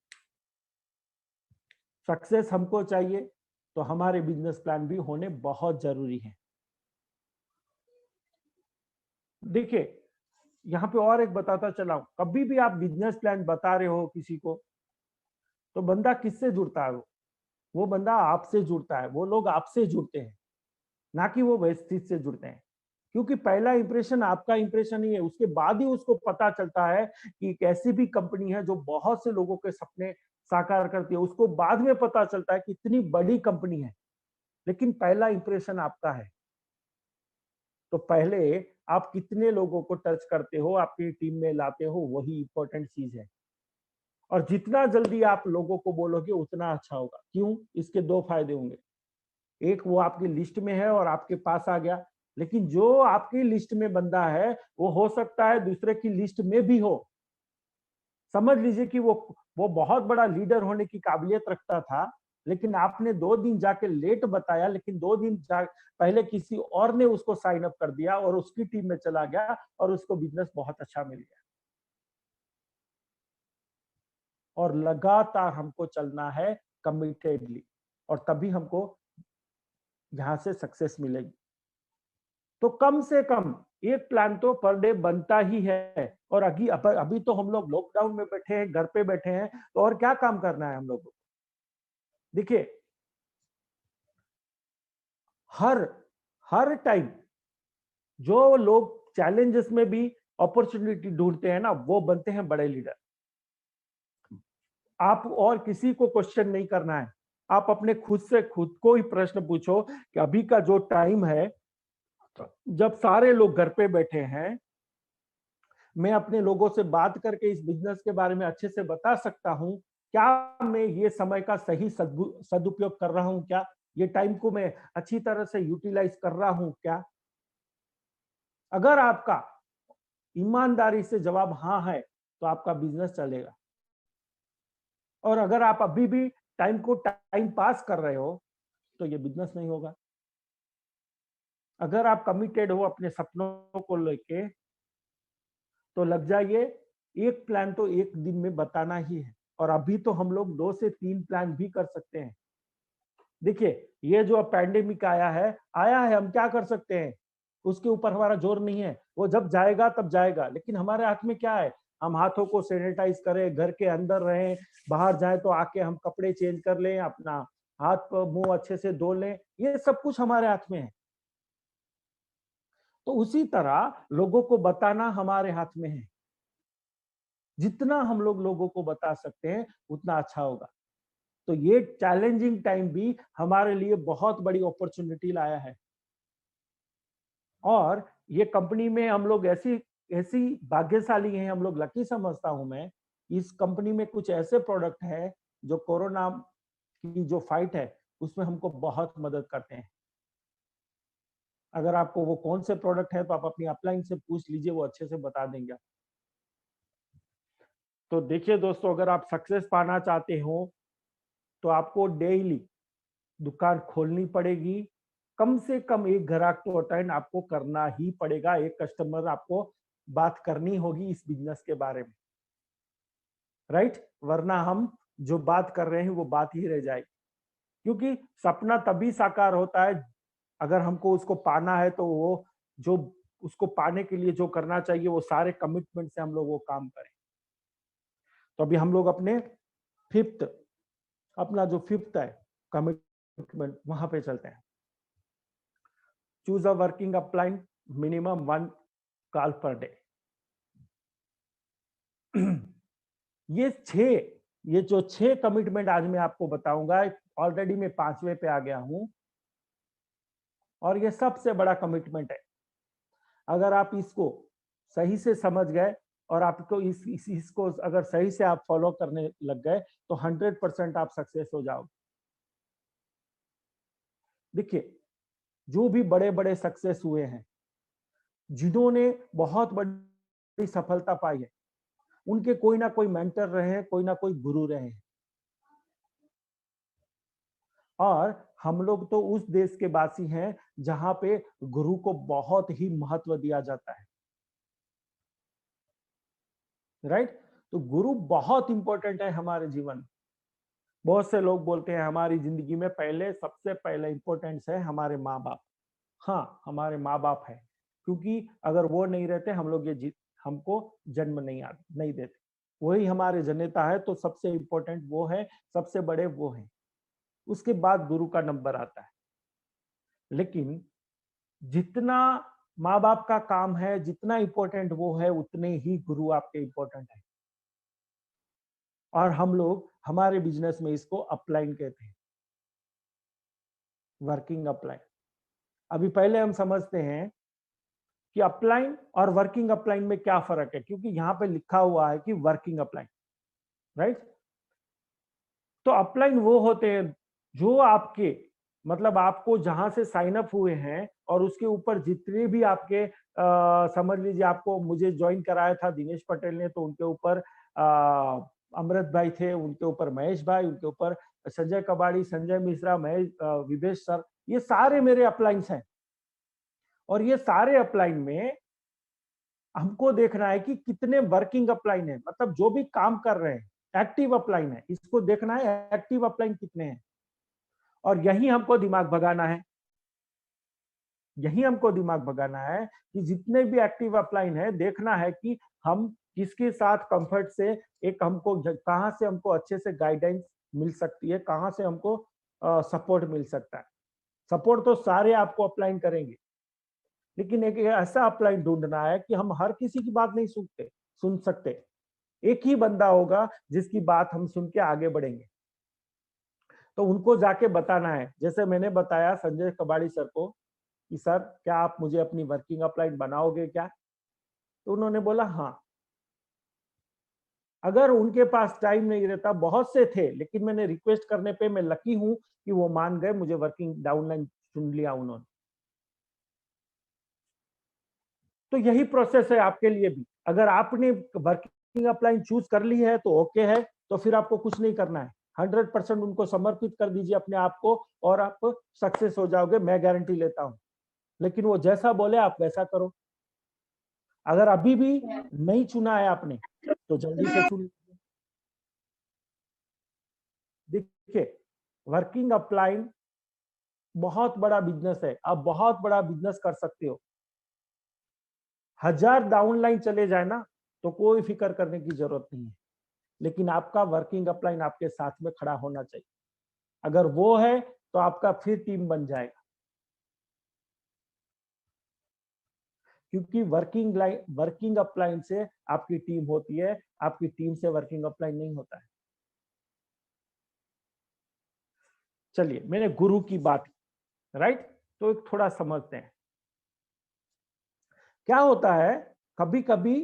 सक्सेस हमको चाहिए तो हमारे बिजनेस प्लान भी होने बहुत जरूरी है। देखिए, यहाँ पे और एक बताता चला हूं, कभी भी आप बिजनेस प्लान बता रहे हो किसी को, तो बंदा किससे जुड़ता है? वो बंदा आपसे जुड़ता है, वो लोग आपसे जुड़ते हैं, ना कि वो वेस्टिज से जुड़ते हैं। क्योंकि पहला इंप्रेशन आपका इंप्रेशन ही है, उसके बाद ही उसको पता चलता है कि एक ऐसी भी कंपनी है जो बहुत से लोगों के सपने साकार करती है। उसको बाद में पता चलता है कि इतनी बड़ी कंपनी है, लेकिन पहला इंप्रेशन आपका है। तो पहले आप कितने लोगों को टच करते हो, आपकी टीम में लाते हो, वही इंपॉर्टेंट चीज है। और जितना जल्दी आप लोगों को बोलोगे उतना अच्छा होगा। क्यों? इसके दो फायदे होंगे। एक, वो आपकी लिस्ट में है और आपके पास आ गया, लेकिन जो आपकी लिस्ट में बंदा है वो हो सकता है दूसरे की लिस्ट में भी हो। समझ लीजिए कि वो बहुत बड़ा लीडर होने की काबिलियत रखता था, लेकिन आपने 2 दिन जाके लेट बताया, लेकिन 2 दिन पहले किसी और ने उसको साइन अप कर दिया और उसकी टीम में चला गया और उसको बिजनेस बहुत अच्छा मिल गया। और लगातार हमको चलना है कमिटेडली, और तभी हमको यहां से सक्सेस मिलेगी। तो कम से कम एक प्लान तो पर डे बनता ही है। और अभी तो हम लोग लॉकडाउन में बैठे हैं, घर पे बैठे हैं, तो और क्या काम करना है हम लोगों को? देखिए, हर हर टाइम जो लोग चैलेंजेस में भी अपॉर्चुनिटी ढूंढते हैं ना, वो बनते हैं बड़े लीडर। आप और किसी को क्वेश्चन नहीं करना है, आप अपने खुद से खुद को ही प्रश्न पूछो कि अभी का जो टाइम है, जब सारे लोग घर पे बैठे हैं, मैं अपने लोगों से बात करके इस बिजनेस के बारे में अच्छे से बता सकता हूं। क्या मैं ये समय का सही सदुपयोग कर रहा हूं? क्या ये टाइम को मैं अच्छी तरह से यूटिलाइज कर रहा हूं? क्या? अगर आपका ईमानदारी से जवाब हाँ है तो आपका बिजनेस चलेगा। और अगर आप अभी भी टाइम को टाइम पास कर रहे हो तो ये बिजनेस नहीं होगा। अगर आप कमिटेड हो अपने सपनों को लेके, तो लग जाइए एक प्लान तो एक दिन में बताना ही है, और अभी तो हम लोग 2 से 3 प्लान भी कर सकते हैं। देखिए, ये जो अब पैंडेमिक आया है, हम क्या कर सकते हैं? उसके ऊपर हमारा जोर नहीं है, वो जब जाएगा तब जाएगा, लेकिन हमारे हाथ में क्या है? हम हाथों को सैनिटाइज करें, घर के अंदर रहें, बाहर जाएं तो आके हम कपड़े चेंज कर लें, अपना हाथ मुंह अच्छे से धो लें, ये सब कुछ हमारे हाथ में है। तो उसी तरह लोगों को बताना हमारे हाथ में है। जितना हम लोग लोगों को बता सकते हैं उतना अच्छा होगा। तो ये चैलेंजिंग टाइम भी हमारे लिए बहुत बड़ी अपॉर्चुनिटी लाया है, और ये कंपनी में हम लोग ऐसी ऐसी भाग्यशाली हैं, हम लोग लकी समझता हूं मैं। इस कंपनी में कुछ ऐसे प्रोडक्ट है जो कोरोना की जो फाइट है उसमें हमको बहुत मदद करते हैं। अगर आपको वो कौन से प्रोडक्ट है तो आप अपनी अपलाइन से पूछ लीजिए, वो अच्छे से बता देंगे। तो देखिए दोस्तों, अगर आप सक्सेस पाना चाहते हो तो आपको डेली दुकान खोलनी पड़ेगी, कम से कम एक ग्राहक तो अटेंड आपको करना ही पड़ेगा, एक कस्टमर आपको बात करनी होगी इस बिजनेस के बारे में, राइट? वरना हम जो बात कर रहे हैं वो बात ही रह जाएगी, क्योंकि सपना तभी साकार होता है अगर हमको उसको पाना है, तो वो जो उसको पाने के लिए जो करना चाहिए वो सारे कमिटमेंट से हम लोग वो काम करें। तो अभी हम लोग अपने अपना जो फिफ्थ है कमिटमेंट, वहां पे चलते हैं। Choose a working upline, minimum 1 call per day. ये जो 6 कमिटमेंट आज मैं आपको बताऊंगा, ऑलरेडी मैं 5वें पे आ गया हूं, और ये सबसे बड़ा कमिटमेंट है। अगर आप इसको सही से समझ गए और आपको इसको अगर सही से आप फॉलो करने लग गए तो 100% आप सक्सेस हो जाओगे। देखिए, जो भी बड़े बड़े सक्सेस हुए हैं, जिन्होंने बहुत बड़ी सफलता पाई है, उनके कोई ना कोई मेंटर रहे हैं, कोई ना कोई गुरु रहे हैं। और हम लोग तो उस देश के वासी हैं जहां पे गुरु को बहुत ही महत्व दिया जाता है, राइट? तो गुरु बहुत इंपॉर्टेंट है हमारे जीवन में। बहुत से लोग बोलते हैं हमारी जिंदगी में सबसे पहले इंपॉर्टेंस है हमारे माँ बाप। हाँ, हमारे माँ बाप है, क्योंकि अगर वो नहीं रहते हम लोग हमको जन्म नहीं देते। वही हमारे जनेता है, तो सबसे इंपॉर्टेंट वो है, सबसे बड़े वो हैं। उसके बाद गुरु का नंबर आता है। लेकिन जितना माँ बाप का काम है, जितना इंपॉर्टेंट वो है, उतने ही गुरु आपके इंपॉर्टेंट है। और हम लोग हमारे बिजनेस में इसको अपलाइन कहते हैं, वर्किंग अपलाइन। अभी पहले हम समझते हैं कि अपलाइन और वर्किंग अपलाइन में क्या फर्क है, क्योंकि यहाँ पे लिखा हुआ है कि वर्किंग अपलाइन, राइट? तो अपलाइन वो होते हैं जो आपके मतलब आपको जहां से साइन अप हुए हैं और उसके ऊपर जितने भी आपके समझ लीजिए आपको मुझे ज्वाइन कराया था दिनेश पटेल ने, तो उनके ऊपर अमृत भाई थे, उनके ऊपर महेश भाई, उनके ऊपर संजय कबाड़ी, संजय मिश्रा, महेश विवेश सर, ये सारे मेरे अपलाइंस हैं। और ये सारे अपलाइन में हमको देखना है कि कितने वर्किंग अपलाइन है, मतलब जो भी काम कर रहे हैं, एक्टिव अपलाइन है, इसको देखना है एक्टिव अपलाइन कितने हैं। और यही हमको दिमाग भगाना है, यही हमको दिमाग भगाना है कि जितने भी एक्टिव अपलाइन है, देखना है कि हम किसके साथ कंफर्ट से एक हमको कहां से हमको अच्छे से गाइडेंस मिल सकती है, कहां से हमको सपोर्ट मिल सकता है। सपोर्ट तो सारे आपको अपलाइन करेंगे, लेकिन एक ऐसा अपलाइन ढूंढना है कि हम हर किसी की बात नहीं सुन सकते। एक ही बंदा होगा जिसकी बात हम सुन के आगे बढ़ेंगे। तो उनको जाके बताना है, जैसे मैंने बताया संजय कबाड़ी सर को कि सर क्या आप मुझे अपनी वर्किंग अपलाइन बनाओगे क्या? तो उन्होंने बोला हाँ। अगर उनके पास टाइम नहीं रहता, बहुत से थे, लेकिन मैंने रिक्वेस्ट करने पे मैं लकी हूं कि वो मान गए, मुझे वर्किंग डाउनलाइन चुन लिया उन्होंने। तो यही प्रोसेस है आपके लिए भी। अगर आपने वर्किंग अपलाइन चूज कर ली है तो ओके है, तो फिर आपको कुछ नहीं करना है, 100% उनको समर्पित कर दीजिए अपने आप को और आप सक्सेस हो जाओगे, मैं गारंटी लेता हूं। लेकिन वो जैसा बोले आप वैसा करो। अगर अभी भी नहीं चुना है आपने तो जल्दी से सुन। देखिए, वर्किंग अपलाइन बहुत बड़ा बिजनेस है, आप बहुत बड़ा बिजनेस कर सकते हो। 1000 डाउनलाइन चले जाए ना तो कोई फिक्र करने की जरूरत नहीं है, लेकिन आपका वर्किंग अपलाइन आपके साथ में खड़ा होना चाहिए। अगर वो है तो आपका फिर टीम बन जाएगा, क्योंकि वर्किंग अपलाइन से आपकी टीम होती है, आपकी टीम से वर्किंग अपलाइन नहीं होता है। चलिए, मैंने गुरु की बात, राइट, तो एक थोड़ा समझते हैं क्या होता है। कभी कभी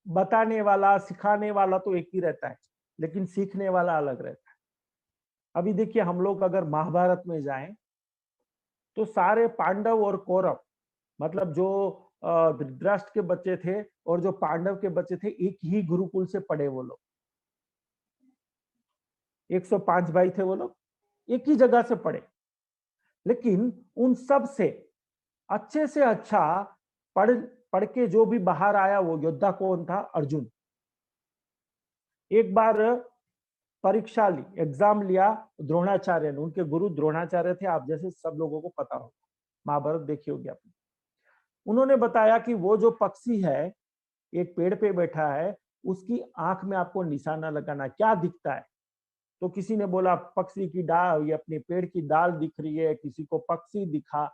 बताने वाला, सिखाने वाला तो एक ही रहता है, लेकिन सीखने वाला अलग रहता है। अभी देखिए, हम लोग अगर महाभारत में जाएं तो सारे पांडव और कौरव, मतलब जो धृतराष्ट्र के बच्चे थे और जो पांडव के बच्चे थे, एक ही गुरुकुल से पढ़े वो लोग। 105 भाई थे वो लोग, एक ही जगह से पढ़े। लेकिन उन सब से अच्छा पढ़ पढ़ के जो भी बाहर आया वो योद्धा कौन था? अर्जुन। एक बार परीक्षा ली, एग्जाम लिया द्रोणाचार्य ने, उनके गुरु द्रोणाचार्य थे, आप जैसे सब लोगों को पता हो, महाभारत देखी होगी आपने। उन्होंने बताया कि वो जो पक्षी है, एक पेड़ पे बैठा है, उसकी आंख में आपको निशाना लगाना, क्या दिखता है? तो किसी ने बोला पक्षी की डाल, ये अपने पेड़ की डाल दिख रही है, किसी को पक्षी दिखा।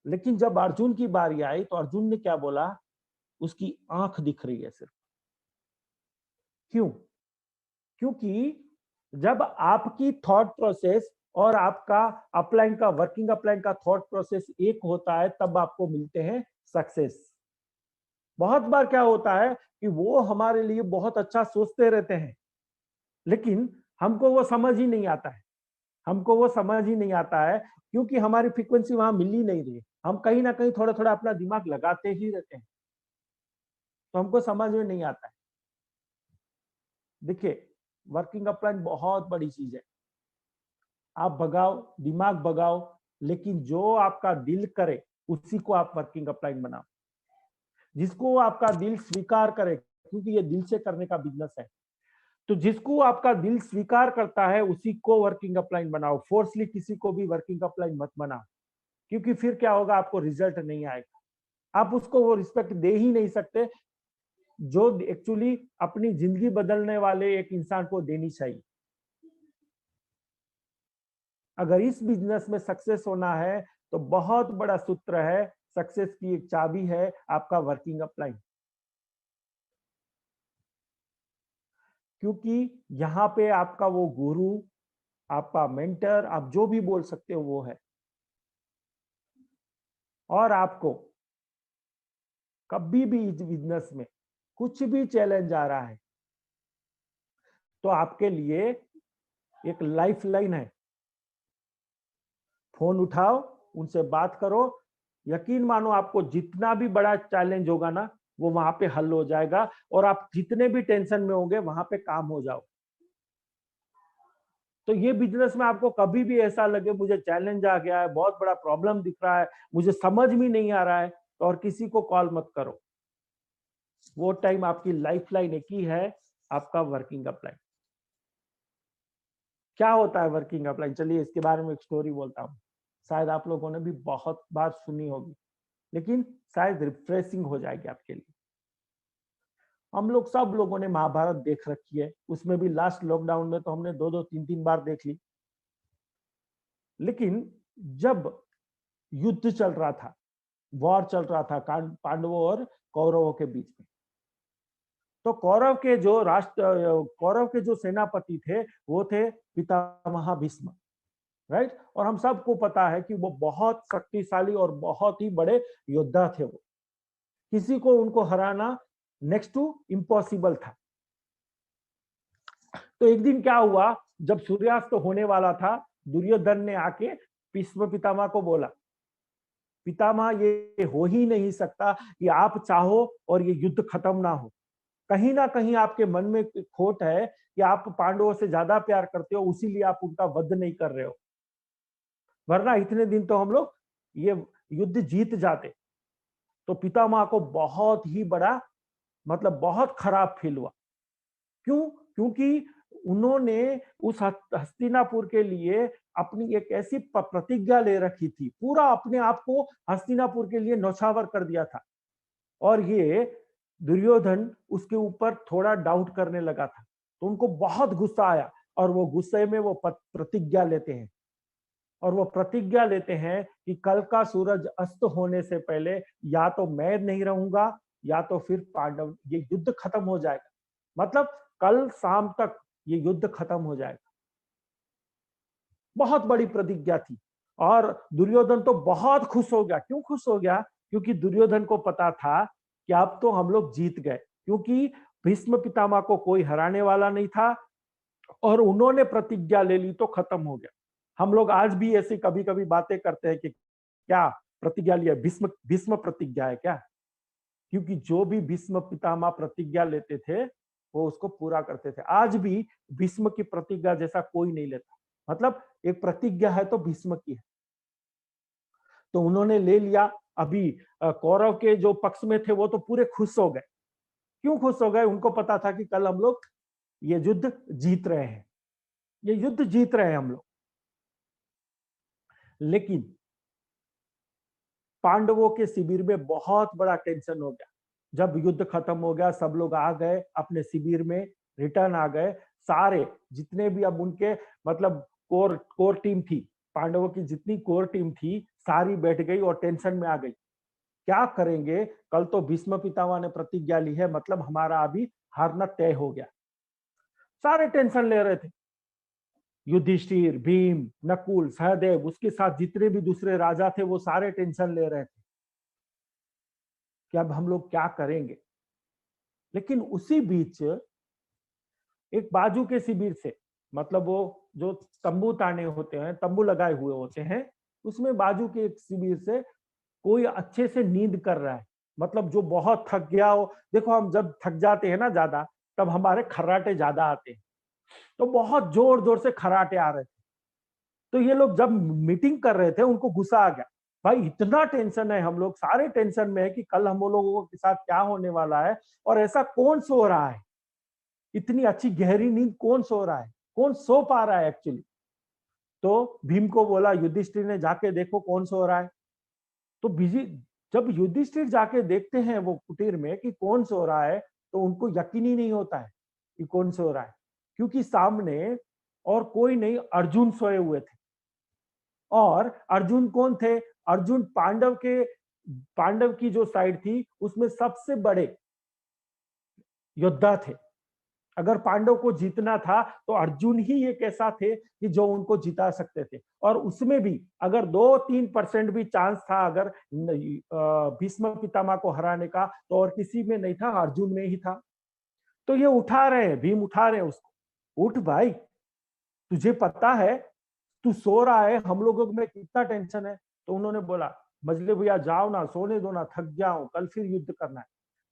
लेकिन जब अर्जुन की बारी आई तो अर्जुन ने क्या बोला? उसकी आंख दिख रही है सिर्फ। क्यों? क्योंकि जब आपकी थॉट प्रोसेस और आपका अपलाइन का, वर्किंग अपलाइन का थॉट प्रोसेस एक होता है, तब आपको मिलते हैं सक्सेस। बहुत बार क्या होता है कि वो हमारे लिए बहुत अच्छा सोचते रहते हैं, लेकिन हमको वो समझ ही नहीं आता है। हमको वो समझ ही नहीं आता है क्योंकि हमारी फ्रीक्वेंसी वहां मिल ही नहीं रही है। हम कहीं ना कहीं थोड़ा थोड़ा अपना दिमाग लगाते ही रहते हैं, तो हमको समझ में नहीं आता है। देखिए, वर्किंग अपलाइन बहुत बड़ी चीज है। आप भगाओ, दिमाग भगाओ, लेकिन जो आपका दिल करे उसी को आप वर्किंग अपलाइन बनाओ, जिसको आपका दिल स्वीकार करे, क्योंकि ये दिल से करने का बिजनेस है। तो जिसको आपका दिल स्वीकार करता है उसी को वर्किंग अपलाइन बनाओ, फोर्सली किसी को भी वर्किंग अपलाइन मत बनाओ, क्योंकि फिर क्या होगा, आपको रिजल्ट नहीं आएगा। आप उसको वो रिस्पेक्ट दे ही नहीं सकते जो एक्चुअली अपनी जिंदगी बदलने वाले एक इंसान को देनी चाहिए। अगर इस बिजनेस में सक्सेस होना है तो बहुत बड़ा सूत्र है, सक्सेस की एक चाबी है आपका वर्किंग अपलाइन। क्योंकि यहाँ पे आपका वो गुरु, आपका मेंटर, आप जो भी बोल सकते हो वो है। और आपको कभी भी इस बिजनेस में कुछ भी चैलेंज आ रहा है तो आपके लिए एक लाइफ लाइन है। फोन उठाओ, उनसे बात करो, यकीन मानो आपको जितना भी बड़ा चैलेंज होगा ना, वो वहां पे हल हो जाएगा, और आप जितने भी टेंशन में होंगे वहां पे काम हो जाओ। तो ये बिजनेस में आपको कभी भी ऐसा लगे मुझे चैलेंज आ गया है, बहुत बड़ा प्रॉब्लम दिख रहा है, मुझे समझ में नहीं आ रहा है, तो और किसी को कॉल मत करो। वो टाइम आपकी लाइफ लाइन एक ही है, आपका वर्किंग अपलाइन। क्या होता है वर्किंग अपलाइन? चलिए इसके बारे में एक स्टोरी बोलता हूँ, शायद आप लोगों ने भी बहुत बार सुनी होगी, लेकिन शायद रिफ्रेशिंग हो जाएगी आपके लिए। हम लोग सब लोगों ने महाभारत देख रखी है, उसमें भी लास्ट लॉकडाउन में तो हमने 2-2 3-3 बार देख ली। लेकिन जब युद्ध चल रहा था, वॉर चल रहा था पांडवों और कौरवों के बीच में, तो कौरव के जो सेनापति थे वो थे पितामह भीष्म, राइट। और हम सबको पता है कि वो बहुत शक्तिशाली और बहुत ही बड़े योद्धा थे। वो किसी को उनको हराना नेक्स्ट टू इम्पॉसिबल था। तो एक दिन क्या हुआ, जब सूर्यास्त होने वाला था, दुर्योधन ने आके भीष्म पितामह को बोला, पितामह ये हो ही नहीं सकता कि आप चाहो और ये युद्ध खत्म ना हो। कहीं ना कहीं आपके मन में खोट है कि आप पांडवों से ज्यादा प्यार करते हो, उसीलिए आप उनका वध नहीं कर रहे हो, वरना इतने दिन तो हम लोग ये युद्ध जीत जाते। तो पितामह को बहुत ही बड़ा मतलब बहुत खराब फील हुआ। क्यों? क्योंकि उन्होंने उस हस्तिनापुर के लिए अपनी एक ऐसी प्रतिज्ञा ले रखी थी, पूरा अपने आप को हस्तिनापुर के लिए न्यौछावर कर दिया था। और ये दुर्योधन उसके ऊपर थोड़ा डाउट करने लगा था, तो उनको बहुत गुस्सा आया और वो गुस्से में वो प्रतिज्ञा लेते हैं। और वो प्रतिज्ञा लेते हैं कि कल का सूरज अस्त होने से पहले या तो मैं नहीं रहूंगा या तो फिर पांडव, ये युद्ध खत्म हो जाएगा। मतलब कल शाम तक ये युद्ध खत्म हो जाएगा। बहुत बड़ी प्रतिज्ञा थी और दुर्योधन तो बहुत खुश हो गया। क्यों खुश हो गया? क्योंकि दुर्योधन को पता था कि अब तो हम लोग जीत गए, क्योंकि भीष्म पितामह को कोई हराने वाला नहीं था और उन्होंने प्रतिज्ञा ले ली तो खत्म हो गया। हम लोग आज भी ऐसी कभी कभी बातें करते हैं कि क्या प्रतिज्ञा लिया, भीष्म भीष्म प्रतिज्ञा है क्या? क्योंकि जो भी भीष्म पितामह प्रतिज्ञा लेते थे वो उसको पूरा करते थे। आज भी भीष्म की प्रतिज्ञा जैसा कोई नहीं लेता। मतलब एक प्रतिज्ञा है तो भीष्म की है। तो उन्होंने ले लिया। अभी कौरव के जो पक्ष में थे वो तो पूरे खुश हो गए। क्यों खुश हो गए? उनको पता था कि कल हम लोग ये युद्ध जीत रहे हैं, ये युद्ध जीत रहे हैं हम लोग। लेकिन पांडवों के शिविर में बहुत बड़ा टेंशन हो गया। जब युद्ध खत्म हो गया, सब लोग आ गए अपने शिविर में, रिटर्न आ गए सारे, जितने भी अब उनके मतलब कोर कोर टीम थी, पांडवों की जितनी कोर टीम थी सारी बैठ गई और टेंशन में आ गई। क्या करेंगे? कल तो भीष्म पितामह ने प्रतिज्ञा ली है, मतलब हमारा अभी हारना तय हो गया। सारे टेंशन ले रहे थे। युधिष्ठिर, भीम, नकुल, सहदेव, उसके साथ जितने भी दूसरे राजा थे वो सारे टेंशन ले रहे थे कि अब हम लोग क्या करेंगे। लेकिन उसी बीच एक बाजू के शिविर से, मतलब वो जो तंबू ताने होते हैं, तंबू लगाए हुए होते हैं, उसमें बाजू के एक शिविर से कोई अच्छे से नींद कर रहा है। मतलब जो बहुत थक गया हो, देखो हम जब थक जाते हैं ना ज्यादा, तब हमारे खर्राटे ज्यादा आते हैं। तो बहुत जोर जोर से खर्राटे आ रहे थे। तो ये लोग जब मीटिंग कर रहे थे उनको गुस्सा आ गया, भाई इतना टेंशन है, हम लोग सारे टेंशन में है कि कल हम लोगों के साथ क्या होने वाला है, और ऐसा कौन सो रहा है, इतनी अच्छी गहरी नींद कौन सो रहा है, कौन सो पा रहा है एक्चुअली। तो भीम को बोला, युधिष्ठिर ने जाके देखो कौन सो रहा है। तो बिजी जब युधिष्ठिर जाके देखते हैं वो कुटीर में कि कौन सो रहा है, तो उनको यकीन ही नहीं होता है कि कौन सो रहा है, क्योंकि सामने और कोई नहीं, अर्जुन सोए हुए थे। और अर्जुन कौन थे? अर्जुन पांडव की जो साइड थी उसमें सबसे बड़े योद्धा थे। अगर पांडव को जीतना था तो अर्जुन ही एक ऐसा थे कि जो उनको जिता सकते थे। और उसमें भी अगर 2-3% भी चांस था अगर भीष्म पितामह को हराने का, तो और किसी में नहीं था, अर्जुन में ही था। तो ये उठा रहे हैं, भीम उठा रहे हैं उसको, उठ भाई, तुझे पता है तू सो रहा है, हम लोगों में कितना टेंशन है। तो उन्होंने बोला, मजले भैया जाओ ना, सोने दो ना, थक गया हूं, कल फिर युद्ध करना है।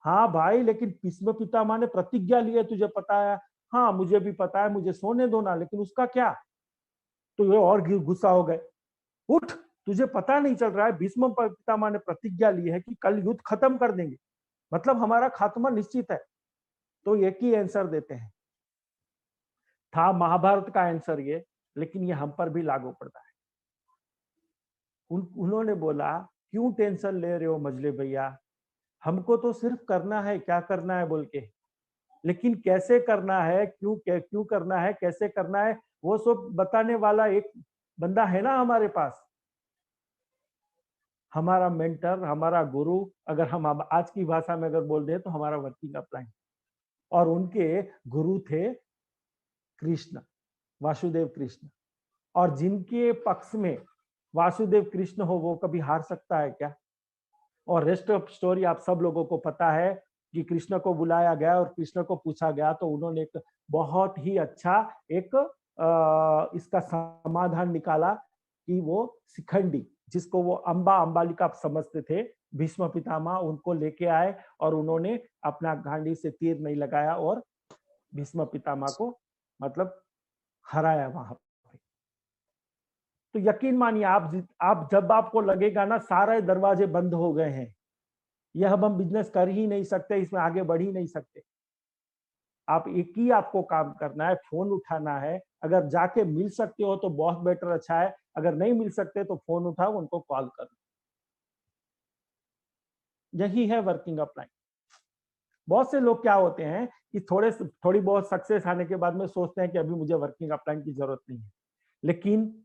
हाँ भाई, लेकिन भीष्म पितामह ने प्रतिज्ञा ली है, तुझे पता है? हाँ मुझे भी पता है, मुझे सोने दो ना, लेकिन उसका क्या? तो ये और गुस्सा हो गए, उठ, तुझे पता नहीं चल रहा है, भीष्म पितामह ने प्रतिज्ञा ली है कि कल युद्ध खत्म कर देंगे, मतलब हमारा खात्मा निश्चित है। तो एक ही आंसर देते हैं, था महाभारत का आंसर ये, लेकिन ये हम पर भी लागू पड़ता है। उन्होंने बोला, क्यों टेंशन ले रहे हो मजले भैया, हमको तो सिर्फ करना है, क्या करना है बोल के, लेकिन कैसे करना है, क्यों करना है, कैसे करना है, वो सब बताने वाला एक बंदा है ना हमारे पास, हमारा मेंटर, हमारा गुरु। अगर हम आज की भाषा में अगर बोल दें तो हमारा वर्किंग अपलाइन। और उनके गुरु थे कृष्ण, वासुदेव कृष्ण। और जिनके पक्ष में वासुदेव कृष्ण हो वो कभी हार सकता है क्या? और रेस्ट ऑफ स्टोरी आप सब लोगों को पता है कि कृष्ण को बुलाया गया और कृष्ण को पूछा गया, तो उन्होंने एक बहुत ही अच्छा एक इसका समाधान निकाला कि वो शिखंडी, जिसको वो अंबा अंबालिका आप समझते थे, भीष्म पितामह उनको लेके आए और उन्होंने अपना गांडी से तीर नहीं लगाया और भीष्म पितामह को मतलब हराया वहां पे। तो यकीन मानिए, आप जब आपको लगेगा ना सारे दरवाजे बंद हो गए हैं, यह अब हम बिजनेस कर ही नहीं सकते, इसमें आगे बढ़ ही नहीं सकते। आप एक ही आपको काम करना है, फोन उठाना है। अगर जाके मिल सकते हो तो बहुत बेटर, अच्छा है। अगर नहीं मिल सकते तो फोन उठाओ, उनको कॉल करो। यही है वर्किंग अपलाइन। बहुत से लोग क्या होते हैं कि थोड़ी बहुत सक्सेस आने के बाद में सोचते हैं कि अभी मुझे वर्किंग अपलाइन की जरूरत नहीं है, लेकिन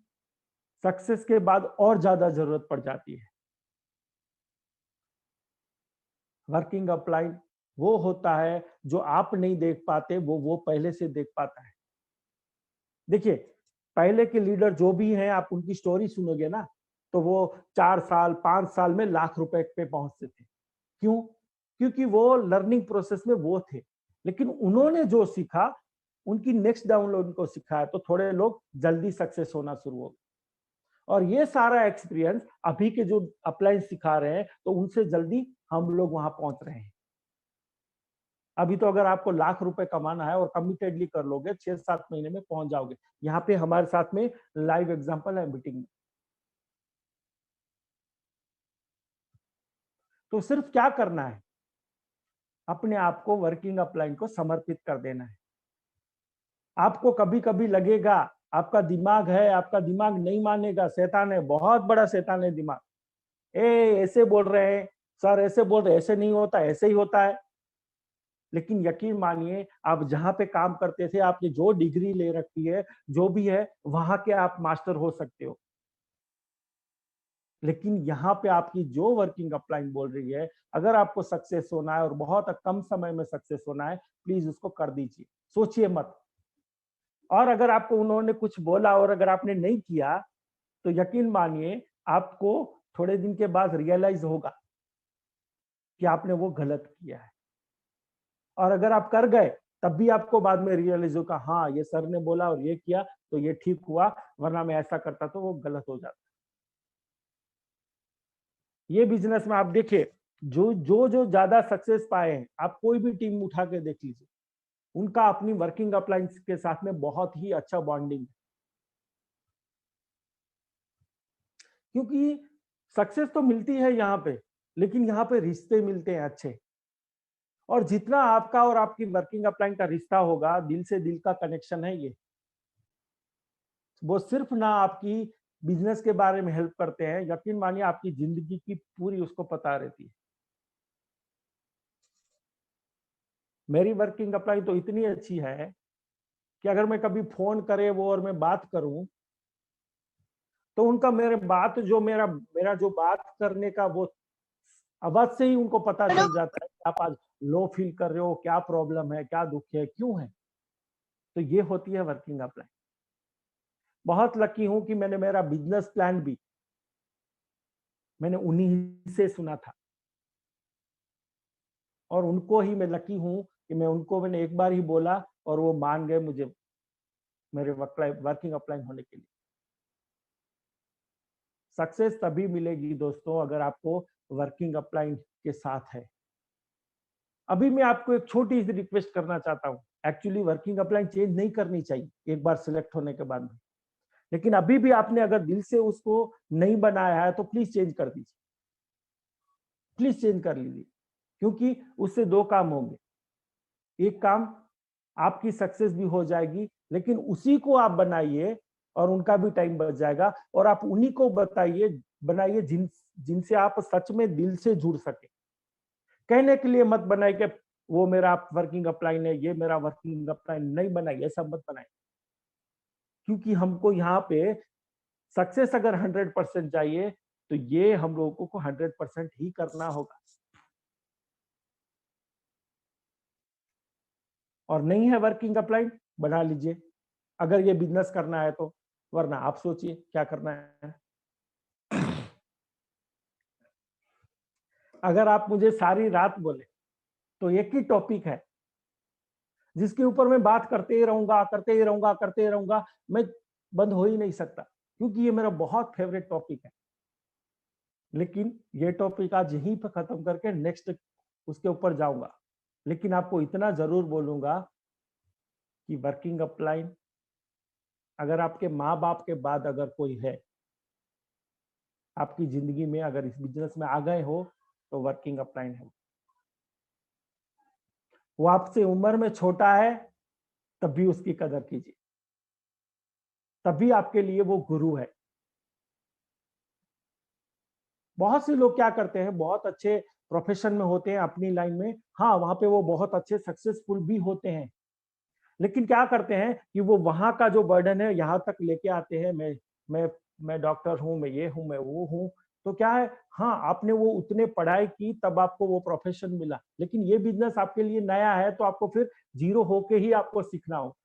सक्सेस के बाद और ज्यादा जरूरत पड़ जाती है। वर्किंग अपलाइन वो होता है जो आप नहीं देख पाते, वो पहले से देख पाता है। देखिए, पहले के लीडर जो भी हैं, आप उनकी स्टोरी सुनोगे ना, तो वो 4 साल 5 साल में लाख रुपए पे पहुंचते थे। क्यों? क्योंकि वो लर्निंग प्रोसेस में वो थे। लेकिन उन्होंने जो सीखा, उनकी नेक्स्ट डाउनलोड उनको सिखाया, तो थोड़े लोग जल्दी सक्सेस होना शुरू हो गए। और ये सारा एक्सपीरियंस अभी के जो अपलाइन सिखा रहे हैं, तो उनसे जल्दी हम लोग वहां पहुंच रहे हैं। अभी तो अगर आपको लाख रुपए कमाना है और कमिटेडली कर लोगे, 6-7 महीने में पहुंच जाओगे। यहाँ पे हमारे साथ में लाइव एग्जांपल है मीटिंग में। तो सिर्फ क्या करना है, अपने आप को वर्किंग अपलाइन को समर्पित कर देना है। आपको कभी कभी लगेगा, आपका दिमाग है, आपका दिमाग नहीं मानेगा, शैतान है, बहुत बड़ा शैतान है दिमाग। ऐसे बोल रहे हैं सर, ऐसे बोल रहे, ऐसे नहीं होता, ऐसे ही होता है। लेकिन यकीन मानिए, आप जहां पे काम करते थे, आपने जो डिग्री ले रखी है, जो भी है, वहां के आप मास्टर हो सकते हो। लेकिन यहाँ पे आपकी जो वर्किंग अपलाइन बोल रही है, अगर आपको सक्सेस होना है और बहुत कम समय में सक्सेस होना है, प्लीज उसको कर दीजिए, सोचिए मत। और अगर आपको उन्होंने कुछ बोला और अगर आपने नहीं किया, तो यकीन मानिए, आपको थोड़े दिन के बाद रियलाइज होगा कि आपने वो गलत किया है। और अगर आप कर गए, तब भी आपको बाद में रियलाइज होगा, हाँ ये सर ने बोला और ये किया तो ये ठीक हुआ, वरना मैं ऐसा करता तो वो गलत हो जाता। ये बिजनेस में आप देखिए, जो ज्यादा सक्सेस पाए हैं, आप कोई भी टीम उठा के देख लीजिए, उनका अपनी वर्किंग अपलाइंस के साथ में बहुत ही अच्छा बॉन्डिंग है। क्योंकि सक्सेस तो मिलती है यहाँ पे, लेकिन यहाँ पे रिश्ते मिलते हैं अच्छे। और जितना आपका और आपकी वर्किंग अपलाइन का रिश्ता होगा, दिल से दिल का कनेक्शन है ये। वो सिर्फ ना आपकी बिजनेस के बारे में हेल्प करते हैं, यकीन मानिए आपकी जिंदगी की पूरी उसको पता रहती है। मेरी वर्किंग अपलाइन तो इतनी अच्छी है कि अगर मैं कभी फोन करे वो और मैं बात करूं, तो उनका मेरे बात जो मेरा मेरा जो बात करने का वो आवाज से ही उनको पता चल जाता है कि आप आज लो फील कर रहे हो, क्या प्रॉब्लम है, क्या दुख है, क्यों है। तो ये होती है वर्किंग अपलाइन। बहुत लकी हूं कि मैंने मेरा बिजनेस प्लान भी मैंने उन्हीं से सुना था। और उनको ही मैं लकी हूं कि मैंने एक बार ही बोला और वो मान गए मुझे, मेरे वर्किंग अपलाइन होने के लिए। सक्सेस तभी मिलेगी दोस्तों, अगर आपको वर्किंग अपलाइन के साथ है। अभी मैं आपको एक छोटी सी रिक्वेस्ट करना चाहता हूँ। एक्चुअली वर्किंग अपलाइन चेंज नहीं करनी चाहिए एक बार सिलेक्ट होने के बाद में, लेकिन अभी भी आपने अगर दिल से उसको नहीं बनाया है, तो प्लीज चेंज कर दीजिए, प्लीज चेंज कर लीजिए। क्योंकि उससे दो काम होंगे। एक काम, आपकी सक्सेस भी हो जाएगी, लेकिन उसी को आप बनाइए और उनका भी टाइम बच जाएगा। और आप उन्हीं को बनाइए जिनसे आप सच में दिल से जुड़ सके। कहने के लिए मत बनाए कि वो मेरा वर्किंग अपलाइन है, ये मेरा वर्किंग अपलाइन नहीं बनाइए, ऐसा मत बनाए। क्योंकि हमको यहाँ पे सक्सेस अगर 100% चाहिए, तो ये हम लोगों को 100% ही करना होगा। और नहीं है वर्किंग अपलाइन, बना लीजिए अगर ये बिजनेस करना है तो, वरना आप सोचिए क्या करना है। अगर आप मुझे सारी रात बोले, तो एक ही टॉपिक है जिसके ऊपर मैं बात करते ही रहूंगा, करते ही रहूंगा, करते ही रहूंगा, मैं बंद हो ही नहीं सकता, क्योंकि ये मेरा बहुत फेवरेट टॉपिक है। लेकिन ये टॉपिक आज यहीं पर खत्म करके नेक्स्ट उसके ऊपर जाऊंगा। लेकिन आपको इतना जरूर बोलूंगा कि वर्किंग अपलाइन, अगर आपके माँ बाप के बाद अगर कोई है आपकी जिंदगी में, अगर इस बिजनेस में आ गए हो, तो वर्किंग अपलाइन है। वो आपसे उम्र में छोटा है तब भी उसकी कदर कीजिए, तभी आपके लिए वो गुरु है। बहुत से लोग क्या करते हैं, बहुत अच्छे प्रोफेशन में होते हैं अपनी लाइन में, हाँ वहां पे वो बहुत अच्छे सक्सेसफुल भी होते हैं, लेकिन क्या करते हैं कि वो वहां का जो बर्डन है यहाँ तक लेके आते हैं। मैं मैं डॉक्टर हूँ, मैं ये हूँ, मैं वो हूँ। तो क्या है, हाँ आपने वो उतने पढ़ाई की तब आपको वो प्रोफेशन मिला, लेकिन ये बिजनेस आपके लिए नया है तो आपको फिर जीरो होके ही आपको सीखना हो।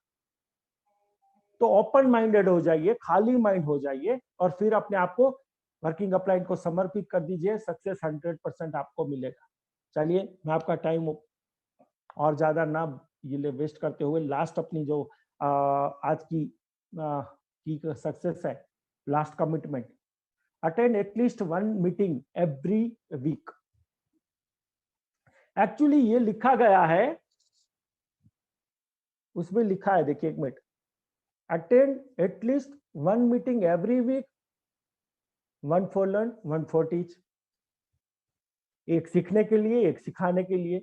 तो ओपन माइंडेड हो जाइए, खाली माइंड हो जाइए और फिर अपने आप को वर्किंग अपलाइन को समर्पित कर दीजिए, सक्सेस 100% आपको मिलेगा। चलिए, मैं आपका टाइम और ज्यादा ना ये वेस्ट करते हुए लास्ट अपनी जो आज की सक्सेस है, last commitment, attend at least 1 meeting every week. Actually ये लिखा गया है, उसमें लिखा है, देखिए 1 minute, attend at least 1 meeting every week, 1 for learn 1 for teach. एक सीखने के लिए, एक सिखाने के लिए।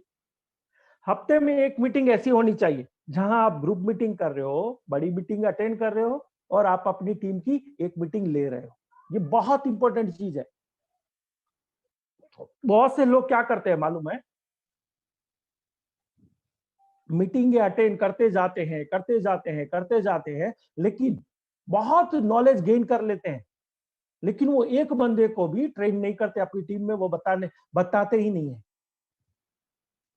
हफ्ते में 1 मीटिंग ऐसी होनी चाहिए जहां आप ग्रुप मीटिंग कर रहे हो, बड़ी मीटिंग अटेंड कर रहे हो और आप अपनी टीम की एक मीटिंग ले रहे हो। ये बहुत इंपॉर्टेंट चीज है। बहुत से लोग क्या करते हैं मालूम है, मीटिंग अटेंड करते जाते हैं, करते जाते हैं, करते जाते हैं, लेकिन बहुत नॉलेज गेन कर लेते हैं, लेकिन वो एक बंदे को भी ट्रेन नहीं करते अपनी टीम में, वो बताते ही नहीं है।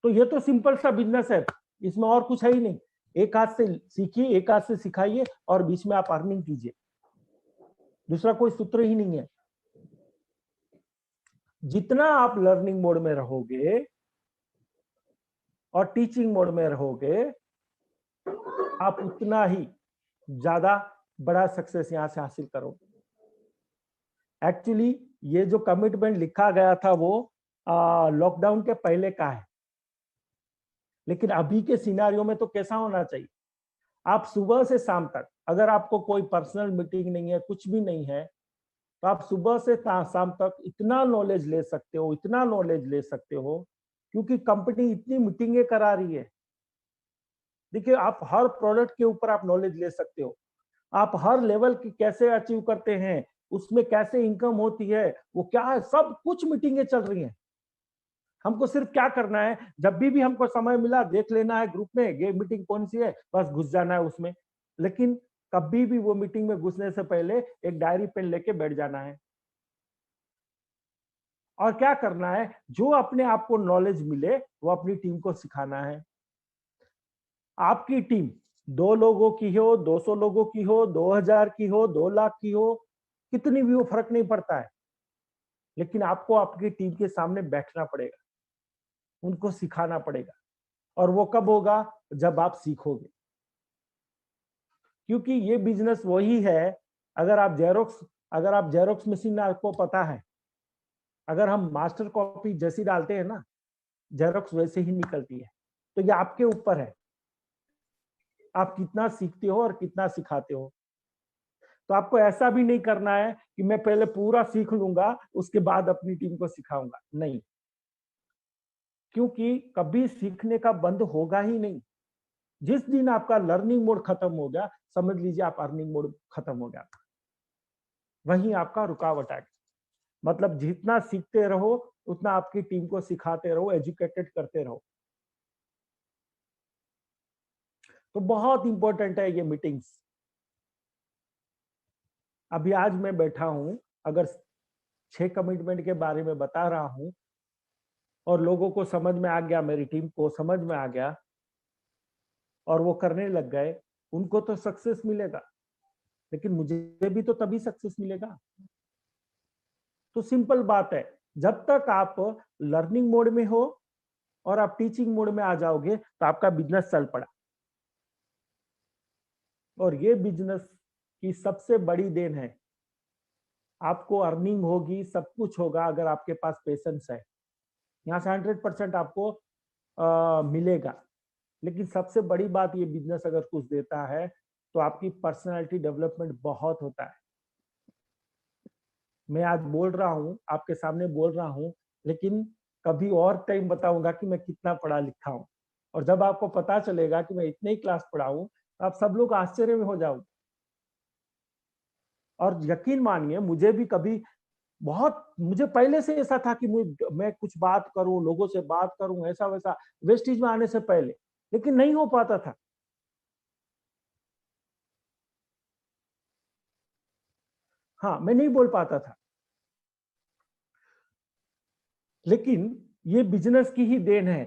तो ये तो सिंपल सा बिजनेस है, इसमें और कुछ है ही नहीं। एक हाथ से सीखिए, एक हाथ से सिखाइए और बीच में आप अर्निंग कीजिए, दूसरा कोई सूत्र ही नहीं है। जितना आप लर्निंग मोड में रहोगे और टीचिंग मोड में रहोगे, आप उतना ही ज्यादा बड़ा सक्सेस यहां से हासिल करोगे। एक्चुअली ये जो कमिटमेंट लिखा गया था वो लॉकडाउन के पहले का है, लेकिन अभी के सिनारियो में तो कैसा होना चाहिए, आप सुबह से शाम तक, अगर आपको कोई पर्सनल मीटिंग नहीं है, कुछ भी नहीं है, तो आप सुबह से शाम तक इतना नॉलेज ले सकते हो, इतना नॉलेज ले सकते हो, क्योंकि कंपनी इतनी मीटिंगें करा रही है। देखिए, आप हर प्रोडक्ट के ऊपर आप नॉलेज ले सकते हो, आप हर लेवल की कैसे अचीव करते हैं, उसमें कैसे इनकम होती है, वो क्या है, सब कुछ मीटिंगें चल रही हैं। हमको सिर्फ क्या करना है, जब भी हमको समय मिला देख लेना है ग्रुप में ये मीटिंग कौन सी है, बस घुस जाना है उसमें। लेकिन कभी भी वो मीटिंग में घुसने से पहले एक डायरी पेन लेके बैठ जाना है और क्या करना है, जो अपने आप को नॉलेज मिले वो अपनी टीम को सिखाना है। आपकी टीम 2 लोगों की हो, 200 लोगों की हो, 2000 की हो, 2 लाख की हो, कितनी भी हो, फर्क नहीं पड़ता है, लेकिन आपको आपकी टीम के सामने बैठना पड़ेगा, उनको सिखाना पड़ेगा। और वो कब होगा, जब आप सीखोगे, क्योंकि ये बिजनेस वही है। अगर आप जेरोक्स मशीन, आपको पता है, अगर हम मास्टर कॉपी जैसी डालते हैं ना, जेरोक्स वैसे ही निकलती है। तो ये आपके ऊपर है, आप कितना सीखते हो और कितना सिखाते हो। तो आपको ऐसा भी नहीं करना है कि मैं पहले पूरा सीख लूंगा उसके बाद अपनी टीम को सिखाऊंगा, नहीं, क्योंकि कभी सीखने का बंद होगा ही नहीं। जिस दिन आपका लर्निंग मोड खत्म हो गया, समझ लीजिए आप अर्निंग मोड खत्म हो गया, वहीं आपका रुकावट आ गया। मतलब जितना सीखते रहो उतना आपकी टीम को सिखाते रहो, एजुकेटेड करते रहो। तो बहुत इंपॉर्टेंट है ये मीटिंग्स। अभी आज मैं बैठा हूं, अगर 6 कमिटमेंट के बारे में बता रहा हूं और लोगों को समझ में आ गया, मेरी टीम को समझ में आ गया और वो करने लग गए, उनको तो सक्सेस मिलेगा, लेकिन मुझे भी तो तभी सक्सेस मिलेगा। तो सिंपल बात है, जब तक आप लर्निंग मोड में हो और आप टीचिंग मोड में आ जाओगे तो आपका बिजनेस चल पड़ा। और ये बिजनेस की सबसे बड़ी देन है, आपको अर्निंग होगी, सब कुछ होगा अगर आपके पास पेशेंस है। यहाँ से 100% आपको मिलेगा। लेकिन सबसे बड़ी बात, ये बिजनेस अगर कुछ देता है तो आपकी पर्सनालिटी डेवलपमेंट बहुत होता है। मैं आज बोल रहा हूँ, आपके सामने बोल रहा हूँ, लेकिन कभी और टाइम बताऊंगा कि मैं कितना पढ़ा लिखा हूँ। और जब आपको पता चलेगा कि मैं इतने ही क्लास पढ़ा हूँ, तो आप सब लोग आश्चर्य में हो जाओगे। और यकीन मानिए, मुझे भी कभी मुझे पहले से ऐसा था कि मैं कुछ बात करूं, लोगों से बात करूं, ऐसा वैसा, वेस्टीज में आने से पहले, लेकिन नहीं हो पाता था। हाँ, मैं नहीं बोल पाता था। लेकिन ये बिजनेस की ही देन है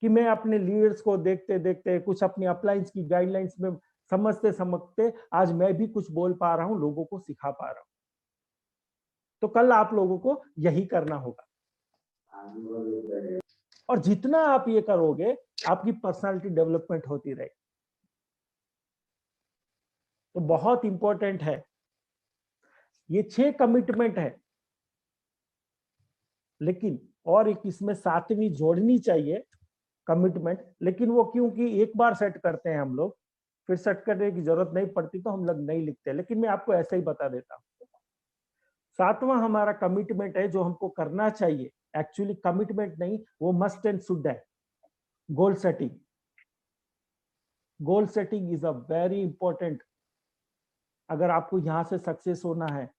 कि मैं अपने लीडर्स को देखते देखते, कुछ अपनी अपलाइंस की गाइडलाइंस में समझते समझते आज मैं भी कुछ बोल पा रहा हूं, लोगों को सिखा पा रहा हूं। तो कल आप लोगों को यही करना होगा। और जितना आप ये करोगे, आपकी पर्सनालिटी डेवलपमेंट होती रहेगी। तो बहुत इंपॉर्टेंट है, ये 6 कमिटमेंट है। लेकिन और एक इसमें 7वीं जोड़नी चाहिए कमिटमेंट, लेकिन वो क्योंकि एक बार सेट करते हैं हम लोग, फिर सेट करने की जरूरत नहीं पड़ती, तो हम लोग नहीं लिखते। लेकिन मैं आपको ऐसे ही बता देता हूँ। 7वां हमारा कमिटमेंट है जो हमको करना चाहिए। एक्चुअली कमिटमेंट नहीं, वो मस्ट एंड शुड है। Goal setting. Goal setting is a very important. अगर आपको यहां से सक्सेस होना है,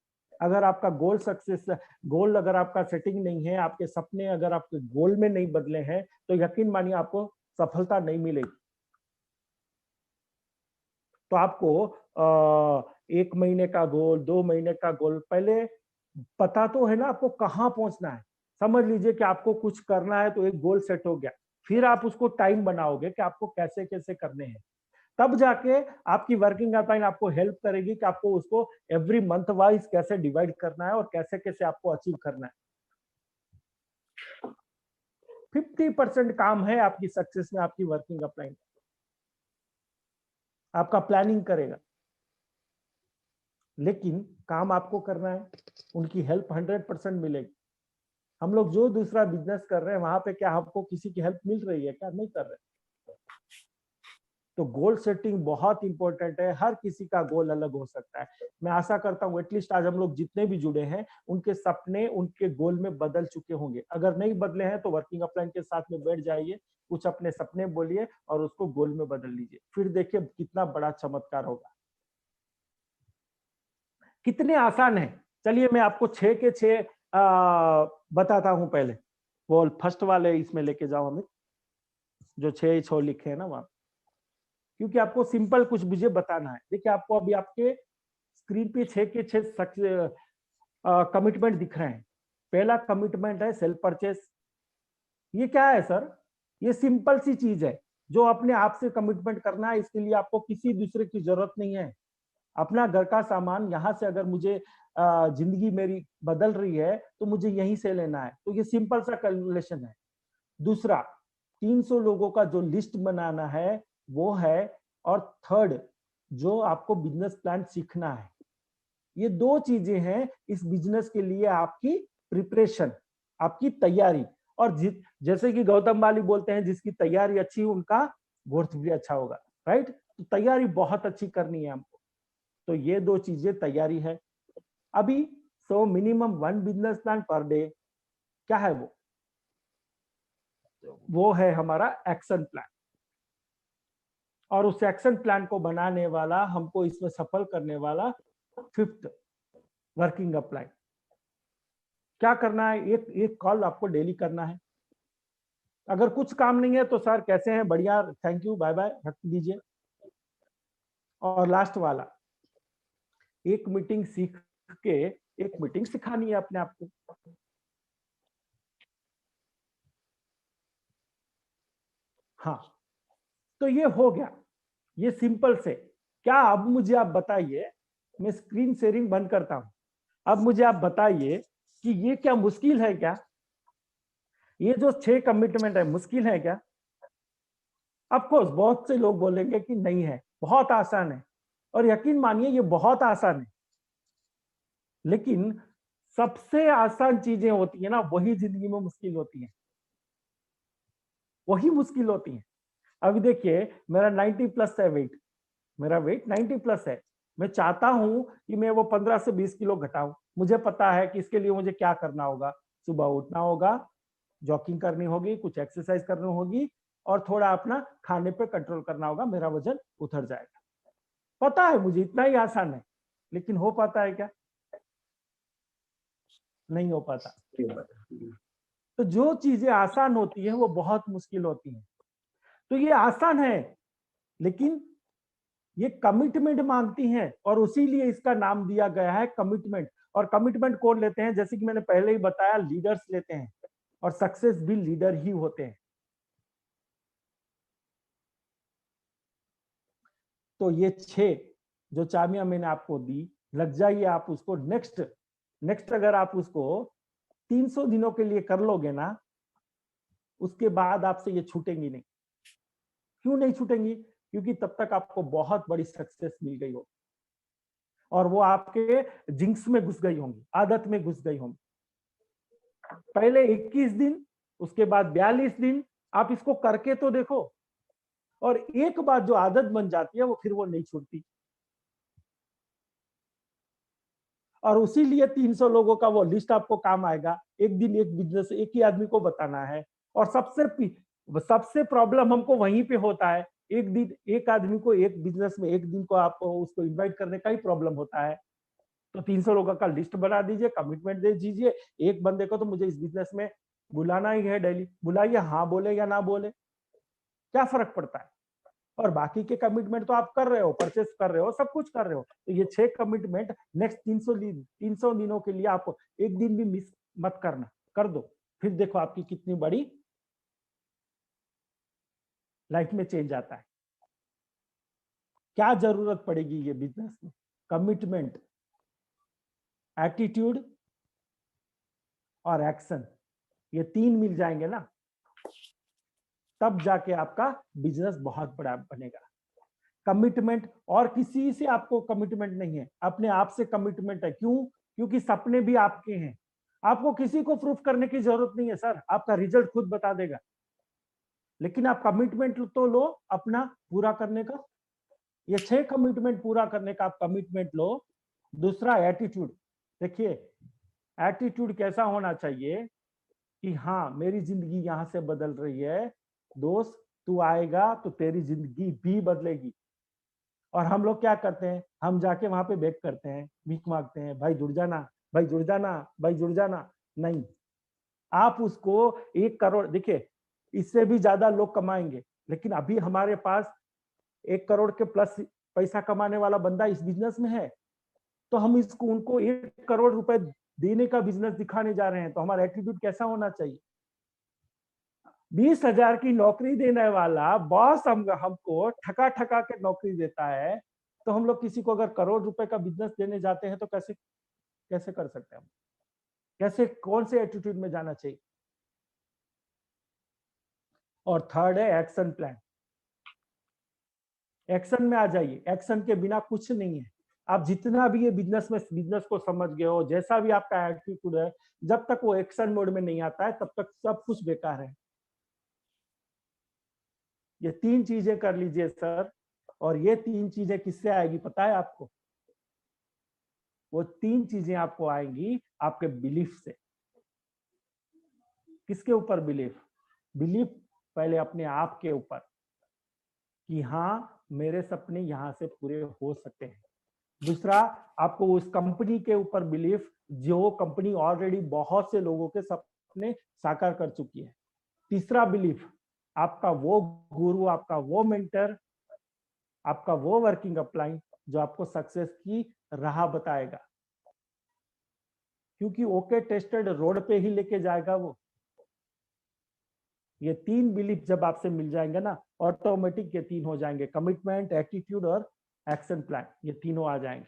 अगर आपका गोल अगर आपका सेटिंग नहीं है, आपके सपने अगर आपके गोल में नहीं बदले हैं, तो यकीन मानिए आपको सफलता नहीं मिलेगी। तो आपको 1 महीने का गोल, 2 महीने का गोल, पहले पता तो है ना आपको कहाँ पहुंचना है। समझ लीजिए कि आपको कुछ करना है, तो एक गोल सेट हो गया, फिर आप उसको टाइम बनाओगे कि आपको कैसे कैसे करने हैं। तब जाके आपकी वर्किंग आउटलाइन आपको हेल्प करेगी कि आपको उसको एवरी मंथ वाइज कैसे डिवाइड करना है और कैसे कैसे आपको अचीव करना है। 50% काम है आपकी सक्सेस में आपकी वर्किंग आउटलाइन, आपका प्लानिंग करेगा। लेकिन काम आपको करना है, उनकी हेल्प 100% मिलेगी। हम लोग जो दूसरा बिजनेस कर रहे हैं, वहां पे क्या आपको किसी की हेल्प मिल रही है क्या? नहीं कर रहे। तो गोल सेटिंग बहुत इंपॉर्टेंट है। हर किसी का गोल अलग हो सकता है। मैं आशा करता हूँ एटलीस्ट आज हम लोग जितने भी जुड़े हैं, उनके सपने उनके गोल में बदल चुके होंगे। अगर नहीं बदले हैं तो वर्किंग अपलाइन के साथ में बैठ जाइए, कुछ अपने सपने बोलिए और उसको गोल में बदल लीजिए, फिर देखिए कितना बड़ा चमत्कार होगा। कितने आसान है। चलिए मैं आपको 6 के 6 बताता हूं। पहले वो फर्स्ट वाले इसमें लेके जाओ हमें, जो 6 लिखे हैं ना वहां, क्योंकि आपको सिंपल कुछ मुझे बताना है। देखिए आपको अभी आपके स्क्रीन पे 6 के 6 कमिटमेंट दिख रहे हैं। पहला कमिटमेंट है सेल्फ परचेस। ये क्या है सर? ये सिंपल सी चीज है जो अपने आप से कमिटमेंट करना है। इसके लिए आपको किसी दूसरे की जरूरत नहीं है। अपना घर का सामान यहाँ से, अगर मुझे जिंदगी मेरी बदल रही है तो मुझे यहीं से लेना है। तो ये सिंपल सा कैलकुलेशन है। दूसरा, 300 लोगों का जो लिस्ट बनाना है वो है। और थर्ड, जो आपको बिजनेस प्लान सीखना है। ये 2 चीजें हैं इस बिजनेस के लिए आपकी प्रिपरेशन, आपकी तैयारी। और जैसे कि गौतम वाली बोलते हैं, जिसकी तैयारी अच्छी उनका ग्रोथ भी अच्छा होगा। राइट? तो तैयारी बहुत अच्छी करनी है हमको। तो ये 2 चीजें तैयारी है। अभी minimum 1 business plan per day. क्या है वो है हमारा एक्शन प्लान। और उस एक्शन प्लान को बनाने वाला, हमको इसमें सफल करने वाला 5th वर्किंग अपलाइन। क्या करना है? एक एक कॉल आपको डेली करना है। अगर कुछ काम नहीं है तो सर कैसे हैं? बढ़िया, थैंक यू, बाय बाय, रख दीजिए। और लास्ट वाला, एक मीटिंग सीख के एक मीटिंग सिखानी है अपने आप को। हाँ, तो ये हो गया, ये सिंपल से। क्या अब मुझे आप बताइए, मैं स्क्रीन शेयरिंग बंद करता हूं। अब मुझे आप बताइए कि ये क्या मुश्किल है क्या? ये जो 6 कमिटमेंट है मुश्किल है क्या? ऑफ कोर्स बहुत से लोग बोलेंगे कि नहीं है, बहुत आसान है। और यकीन मानिए ये बहुत आसान है। लेकिन सबसे आसान चीजें होती है ना, वही जिंदगी में मुश्किल होती है, वही मुश्किल होती है। अभी देखिए मेरा 90 प्लस है वेट, मेरा वेट 90 प्लस है। मैं चाहता हूं कि मैं वो 15 से 20 किलो घटाऊं। मुझे पता है कि इसके लिए मुझे क्या करना होगा। सुबह उठना होगा, जॉगिंग करनी होगी, कुछ एक्सरसाइज करनी होगी और थोड़ा अपना खाने पे कंट्रोल करना होगा, मेरा वजन उतर जाएगा। पता है मुझे इतना ही आसान है, लेकिन हो पाता है क्या? नहीं हो पाता। तो जो चीजें आसान होती है वो बहुत मुश्किल होती है। तो ये आसान है, लेकिन ये कमिटमेंट मांगती हैं और उसीलिए इसका नाम दिया गया है कमिटमेंट। और कमिटमेंट कौन लेते हैं? जैसे कि मैंने पहले ही बताया, लीडर्स लेते हैं और सक्सेस भी लीडर ही होते हैं। तो ये 6 जो चाबियां मैंने आपको दी, लग जाइए आप उसको। नेक्स्ट अगर आप उसको 300 दिनों के लिए कर लोगे ना, उसके बाद आपसे ये छूटेंगी नहीं। क्यों नहीं छूटेंगी? क्योंकि तब तक आपको बहुत बड़ी सक्सेस मिल गई हो और वो आपके जिंक्स में घुस गई होंगी, आदत में घुस गई होंगी। पहले 21 दिन, उसके बाद 42 दिन, आप इसको करके तो देखो। और एक बार जो आदत बन जाती है वो फिर वो नहीं छूटती। और उसीलिए 300 लोगों का वो लिस्ट आपको काम आएगा। एक दिन एक बिजनेस एक ही आदमी को बताना है। और सबसे प्रॉब्लम हमको वहीं पे होता है। एक दिन एक आदमी को एक बिजनेस में एक दिन को आपको उसको इनवाइट करने का ही प्रॉब्लम होता है। तो 300 लोगों का लिस्ट बना दीजिए, कमिटमेंट दे दीजिए। एक बंदे को तो मुझे इस बिजनेस में बुलाना ही है, डेली बुलाइए, हाँ बोले या ना बोले, क्या फर्क पड़ता है? और बाकी के कमिटमेंट तो आप कर रहे हो, परचेस कर रहे हो, सब कुछ कर रहे हो। तो ये 6 कमिटमेंट नेक्स्ट 300 दिनों के लिए आपको एक दिन भी मिस मत करना, कर दो। फिर देखो आपकी कितनी बड़ी लाइफ में चेंज आता है। क्या जरूरत पड़ेगी ये बिजनेस में? कमिटमेंट, एटीट्यूड और एक्शन, ये 3 मिल जाएंगे ना, तब जाके आपका बिजनेस बहुत बड़ा बनेगा। कमिटमेंट, और किसी से आपको कमिटमेंट नहीं है, अपने आप से कमिटमेंट है। क्यों? क्योंकि सपने भी आपके हैं। आपको किसी को प्रूफ करने की जरूरत नहीं है सर, आपका रिजल्ट खुद बता देगा। लेकिन आप कमिटमेंट तो लो अपना पूरा करने का। ये 6 कमिटमेंट पूरा करने का आप कमिटमेंट लो। दूसरा, एटीट्यूड। देखिए, एटीट्यूड कैसा होना चाहिए कि हाँ, मेरी जिंदगी यहां से बदल रही है दोस्त, तू आएगा तो तेरी जिंदगी भी बदलेगी। और हम लोग क्या करते हैं? हम जाके वहां पे बेग करते हैं, भीख मांगते हैं, भाई जुड़ जाना, भाई जुड़ जाना, भाई जुड़ जाना। नहीं, आप उसको 1 करोड़, देखिए इससे भी ज्यादा लोग कमाएंगे, लेकिन अभी हमारे पास 1 करोड़ के प्लस पैसा कमाने वाला बंदा इस बिजनेस में है। तो हम इसको उनको 1 करोड़ रुपए देने का बिजनेस दिखाने जा रहे हैं। तो हमारा एटीट्यूड कैसा होना चाहिए? 20,000 की नौकरी देने वाला बॉस हमको ठका ठका के नौकरी देता है, तो हम लोग किसी को अगर करोड़ रुपए का बिजनेस देने जाते हैं तो कैसे कैसे कर सकते हैं हम? कैसे, कौन से एटीट्यूड में जाना चाहिए? और थर्ड है एक्शन प्लान। एक्शन में आ जाइए, एक्शन के बिना कुछ नहीं है। आप जितना भी ये बिजनेस को समझ गए हो, जैसा भी आपका एटीट्यूड है, जब तक वो एक्शन मोड में नहीं आता है तब तक सब कुछ बेकार है। ये 3 चीजें कर लीजिए सर। और ये 3 चीजें किससे आएगी पता है आपको? वो 3 चीजें आपको आएंगी आपके बिलीफ से। किसके ऊपर बिलीफ? बिलीफ पहले अपने आप के ऊपर कि हाँ, मेरे सपने यहां से पूरे हो सकते हैं। दूसरा, आपको उस कंपनी के ऊपर बिलीफ, जो कंपनी ऑलरेडी बहुत से लोगों के सपने साकार कर चुकी है। तीसरा बिलीफ, आपका वो गुरु, आपका वो मेंटर, आपका वो वर्किंग अपलाइन जो आपको सक्सेस की राह बताएगा। क्योंकि ओके टेस्टेड रोड पे ही लेके जाएगा वो। ये 3 बिलीफ जब आपसे मिल जाएंगे ना, ऑटोमेटिक ये 3 हो जाएंगे, कमिटमेंट, एटीट्यूड और एक्शन प्लान, ये तीनों आ जाएंगे।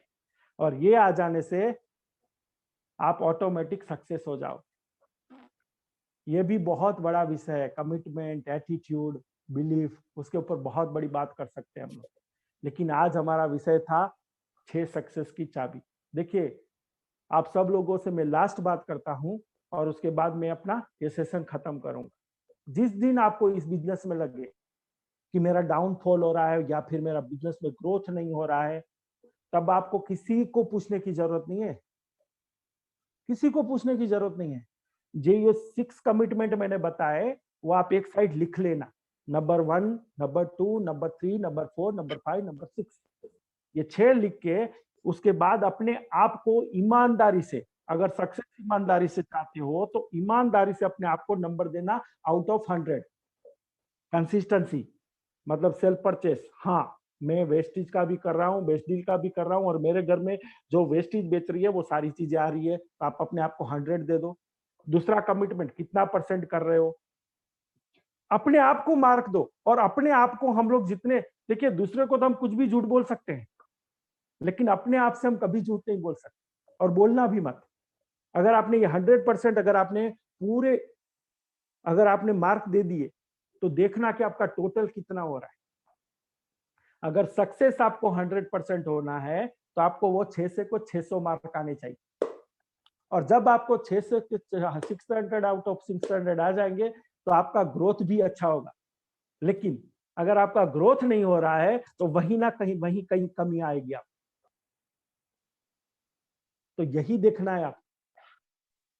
और ये आ जाने से आप ऑटोमेटिक सक्सेस हो जाओ। ये भी बहुत बड़ा विषय है, कमिटमेंट, एटीट्यूड, बिलीफ, उसके ऊपर बहुत बड़ी बात कर सकते हैं हम लोग। लेकिन आज हमारा विषय था 6 सक्सेस की चाबी। देखिए, आप सब लोगों से मैं लास्ट बात करता हूं और उसके बाद मैं अपना ये सेशन खत्म करूंगा। जिस दिन आपको इस बिजनेस में लगे कि मेरा डाउनफॉल हो रहा है या फिर मेरा बिजनेस में ग्रोथ नहीं हो रहा है, तब आपको किसी को पूछने की जरूरत नहीं है। किसी को पूछने की जरूरत नहीं है। ये 6 कमिटमेंट मैंने बताए वो आप एक साइड लिख लेना, number 1, number 2, number 3, number 4, number 5, number 6, ये 6 लिख के उसके बाद अपने आप को ईमानदारी से, अगर सक्सेस ईमानदारी से चाहते हो तो ईमानदारी से अपने आप को नंबर देना आउट ऑफ 100। कंसिस्टेंसी मतलब सेल्फ परचेस, हाँ मैं वेस्टेज का भी कर रहा हूँ, वेस्ट डील का भी कर रहा हूँ, और मेरे घर में जो वेस्टेज बेच रही है वो सारी चीजें आ रही है, तो आप अपने आप को 100 दे दो। दूसरा कमिटमेंट, कितना परसेंट कर रहे हो, अपने आप को मार्क दो। और अपने आप को हम लोग जितने, देखिए दूसरे को तो हम कुछ भी झूठ बोल सकते हैं, लेकिन अपने आप से हम कभी झूठ नहीं बोल सकते, और बोलना भी मत। अगर आपने ये 100% अगर आपने पूरे, अगर आपने मार्क दे दिए तो देखना कि आपका टोटल कितना हो रहा है। अगर सक्सेस आपको 100% होना है तो आपको वो 6 से को 600 मार्क आने चाहिए, और जब आपको 6 से 600 आउट ऑफ 600 आ जाएंगे तो आपका ग्रोथ भी अच्छा होगा। लेकिन अगर आपका ग्रोथ नहीं हो रहा है तो वहीं ना कहीं वहीं कहीं कमी आएगी आप, तो यही देखना है आप।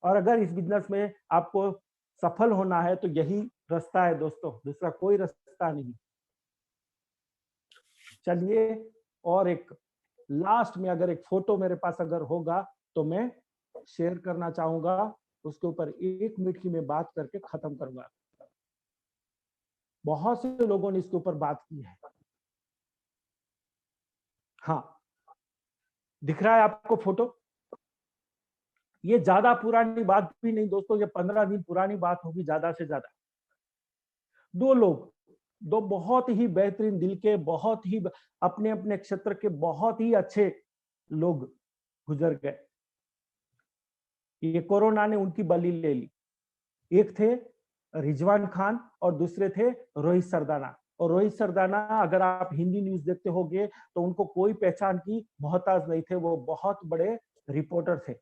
और अगर इस बिजनेस में आपको सफल होना है तो यही रास्ता है दोस्तों, दूसरा कोई रास्ता नहीं। चलिए, और एक लास्ट में अगर एक फोटो मेरे पास अगर होगा तो मैं शेयर करना चाहूंगा, उसके ऊपर 1 मिनट की मैं बात करके खत्म करूंगा। बहुत से लोगों ने इसके ऊपर बात की है। हाँ, दिख रहा है आपको फोटो? ये ज्यादा पुरानी बात भी नहीं दोस्तों, ये 15 दिन पुरानी बात होगी ज्यादा से ज्यादा। 2 लोग, 2 बहुत ही बेहतरीन दिल के, बहुत ही अपने अपने क्षेत्र के बहुत ही अच्छे लोग गुजर गए। ये कोरोना ने उनकी बलि ले ली। एक थे रिजवान खान और दूसरे थे रोहित सरदाना। और रोहित सरदाना, अगर आप हिंदी न्यूज देखते होंगे तो उनको कोई पहचान की मोहताज नहीं थे, वो बहुत बड़े रिपोर्टर थे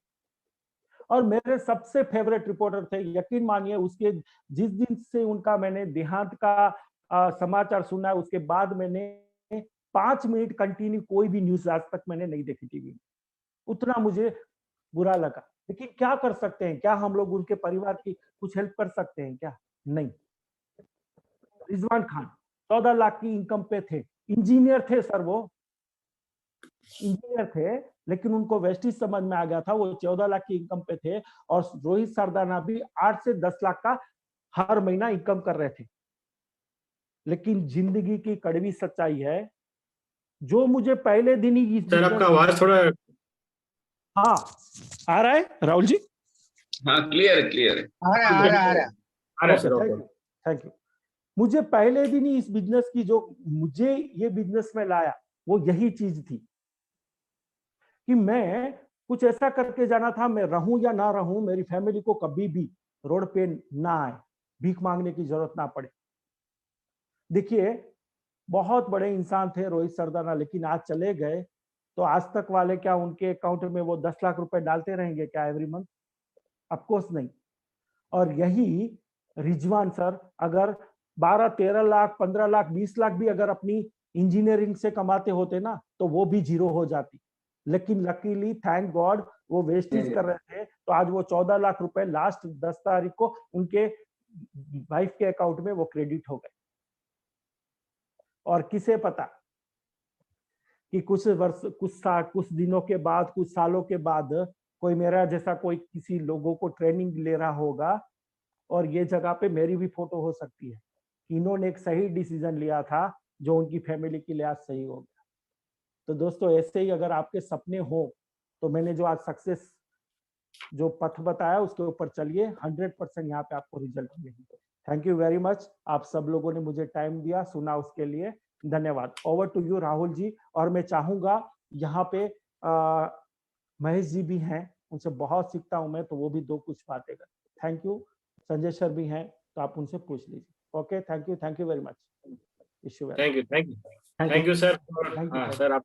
और मेरे सबसे फेवरेट रिपोर्टर थे। यकीन मानिए, उसके जिस दिन से उनका मैंने देहांत का समाचार सुना, उसके बाद मैंने 5 मिनट कंटिन्यू कोई भी न्यूज आज तक मैंने नहीं देखी टीवी में, उतना मुझे बुरा लगा। लेकिन क्या कर सकते हैं, क्या हम लोग उनके परिवार की कुछ हेल्प कर सकते हैं क्या? नहीं। रिजवान खान 14 लाख की इनकम पे थे, इंजीनियर थे सर, वो इंजीनियर थे, लेकिन उनको वेस्टिज समझ में आ गया था, वो 14 लाख की इनकम पे थे। और रोहित सरदाना भी 8 से 10 लाख का हर महीना इनकम कर रहे थे। लेकिन जिंदगी की कड़वी सच्चाई है, जो मुझे पहले दिन ही इस सर आपका आवाज थोड़ा, हाँ आ रहा है राहुल जी? हाँ क्लियर क्लियर है। आ रहा है sir. Thank you, thank you. मुझे पहले दिन ही इस बिजनेस की, जो मुझे ये बिजनेस में लाया वो यही चीज थी कि मैं कुछ ऐसा करके जाना था, मैं रहूं या ना रहूं, मेरी फैमिली को कभी भी रोड पे ना आए, भीख मांगने की जरूरत ना पड़े। देखिए, बहुत बड़े इंसान थे रोहित सरदाना, लेकिन आज चले गए तो आज तक वाले क्या उनके अकाउंट में वो 10 लाख रुपए डालते रहेंगे क्या एवरी मंथ? ऑफ कोर्स नहीं। और यही रिजवान सर अगर 12, 13 लाख, 15 लाख, 20 लाख भी अगर अपनी इंजीनियरिंग से कमाते होते ना तो वो भी जीरो हो जाती। लेकिन लकीली, थैंक गॉड, वो वेस्टेज कर रहे थे, तो आज वो 14 लाख रुपए लास्ट 10 तारीख को उनके वाइफ के अकाउंट में वो क्रेडिट हो गए। और किसे पता कि कुछ दिनों के बाद, कुछ सालों के बाद कोई मेरा जैसा कोई किसी लोगों को ट्रेनिंग ले रहा होगा और ये जगह पे मेरी भी फोटो हो सकती है। इन्होंने एक सही डिसीजन लिया था जो उनकी फैमिली के लिए आज सही हो गया। तो दोस्तों, ऐसे ही अगर आपके सपने हो तो मैंने जो आज सक्सेस जो पथ बताया उसके ऊपर चलिए, 100% यहाँ पे आपको रिजल्ट मिलेगी। थैंक यू वेरी मच, आप सब लोगों ने मुझे टाइम दिया, सुना, उसके लिए धन्यवाद। Over to you Rahul ji. और मैं चाहूंगा यहाँ पे महेश जी भी हैं, उनसे बहुत सीखता हूं मैं, तो वो भी 2 कुछ बातें कर। Thank you. संजय सर भी हैं तो आप उनसे पूछ लीजिए। Okay, thank you very much. Thank you sir. Thank you sir. हाँ सर, आप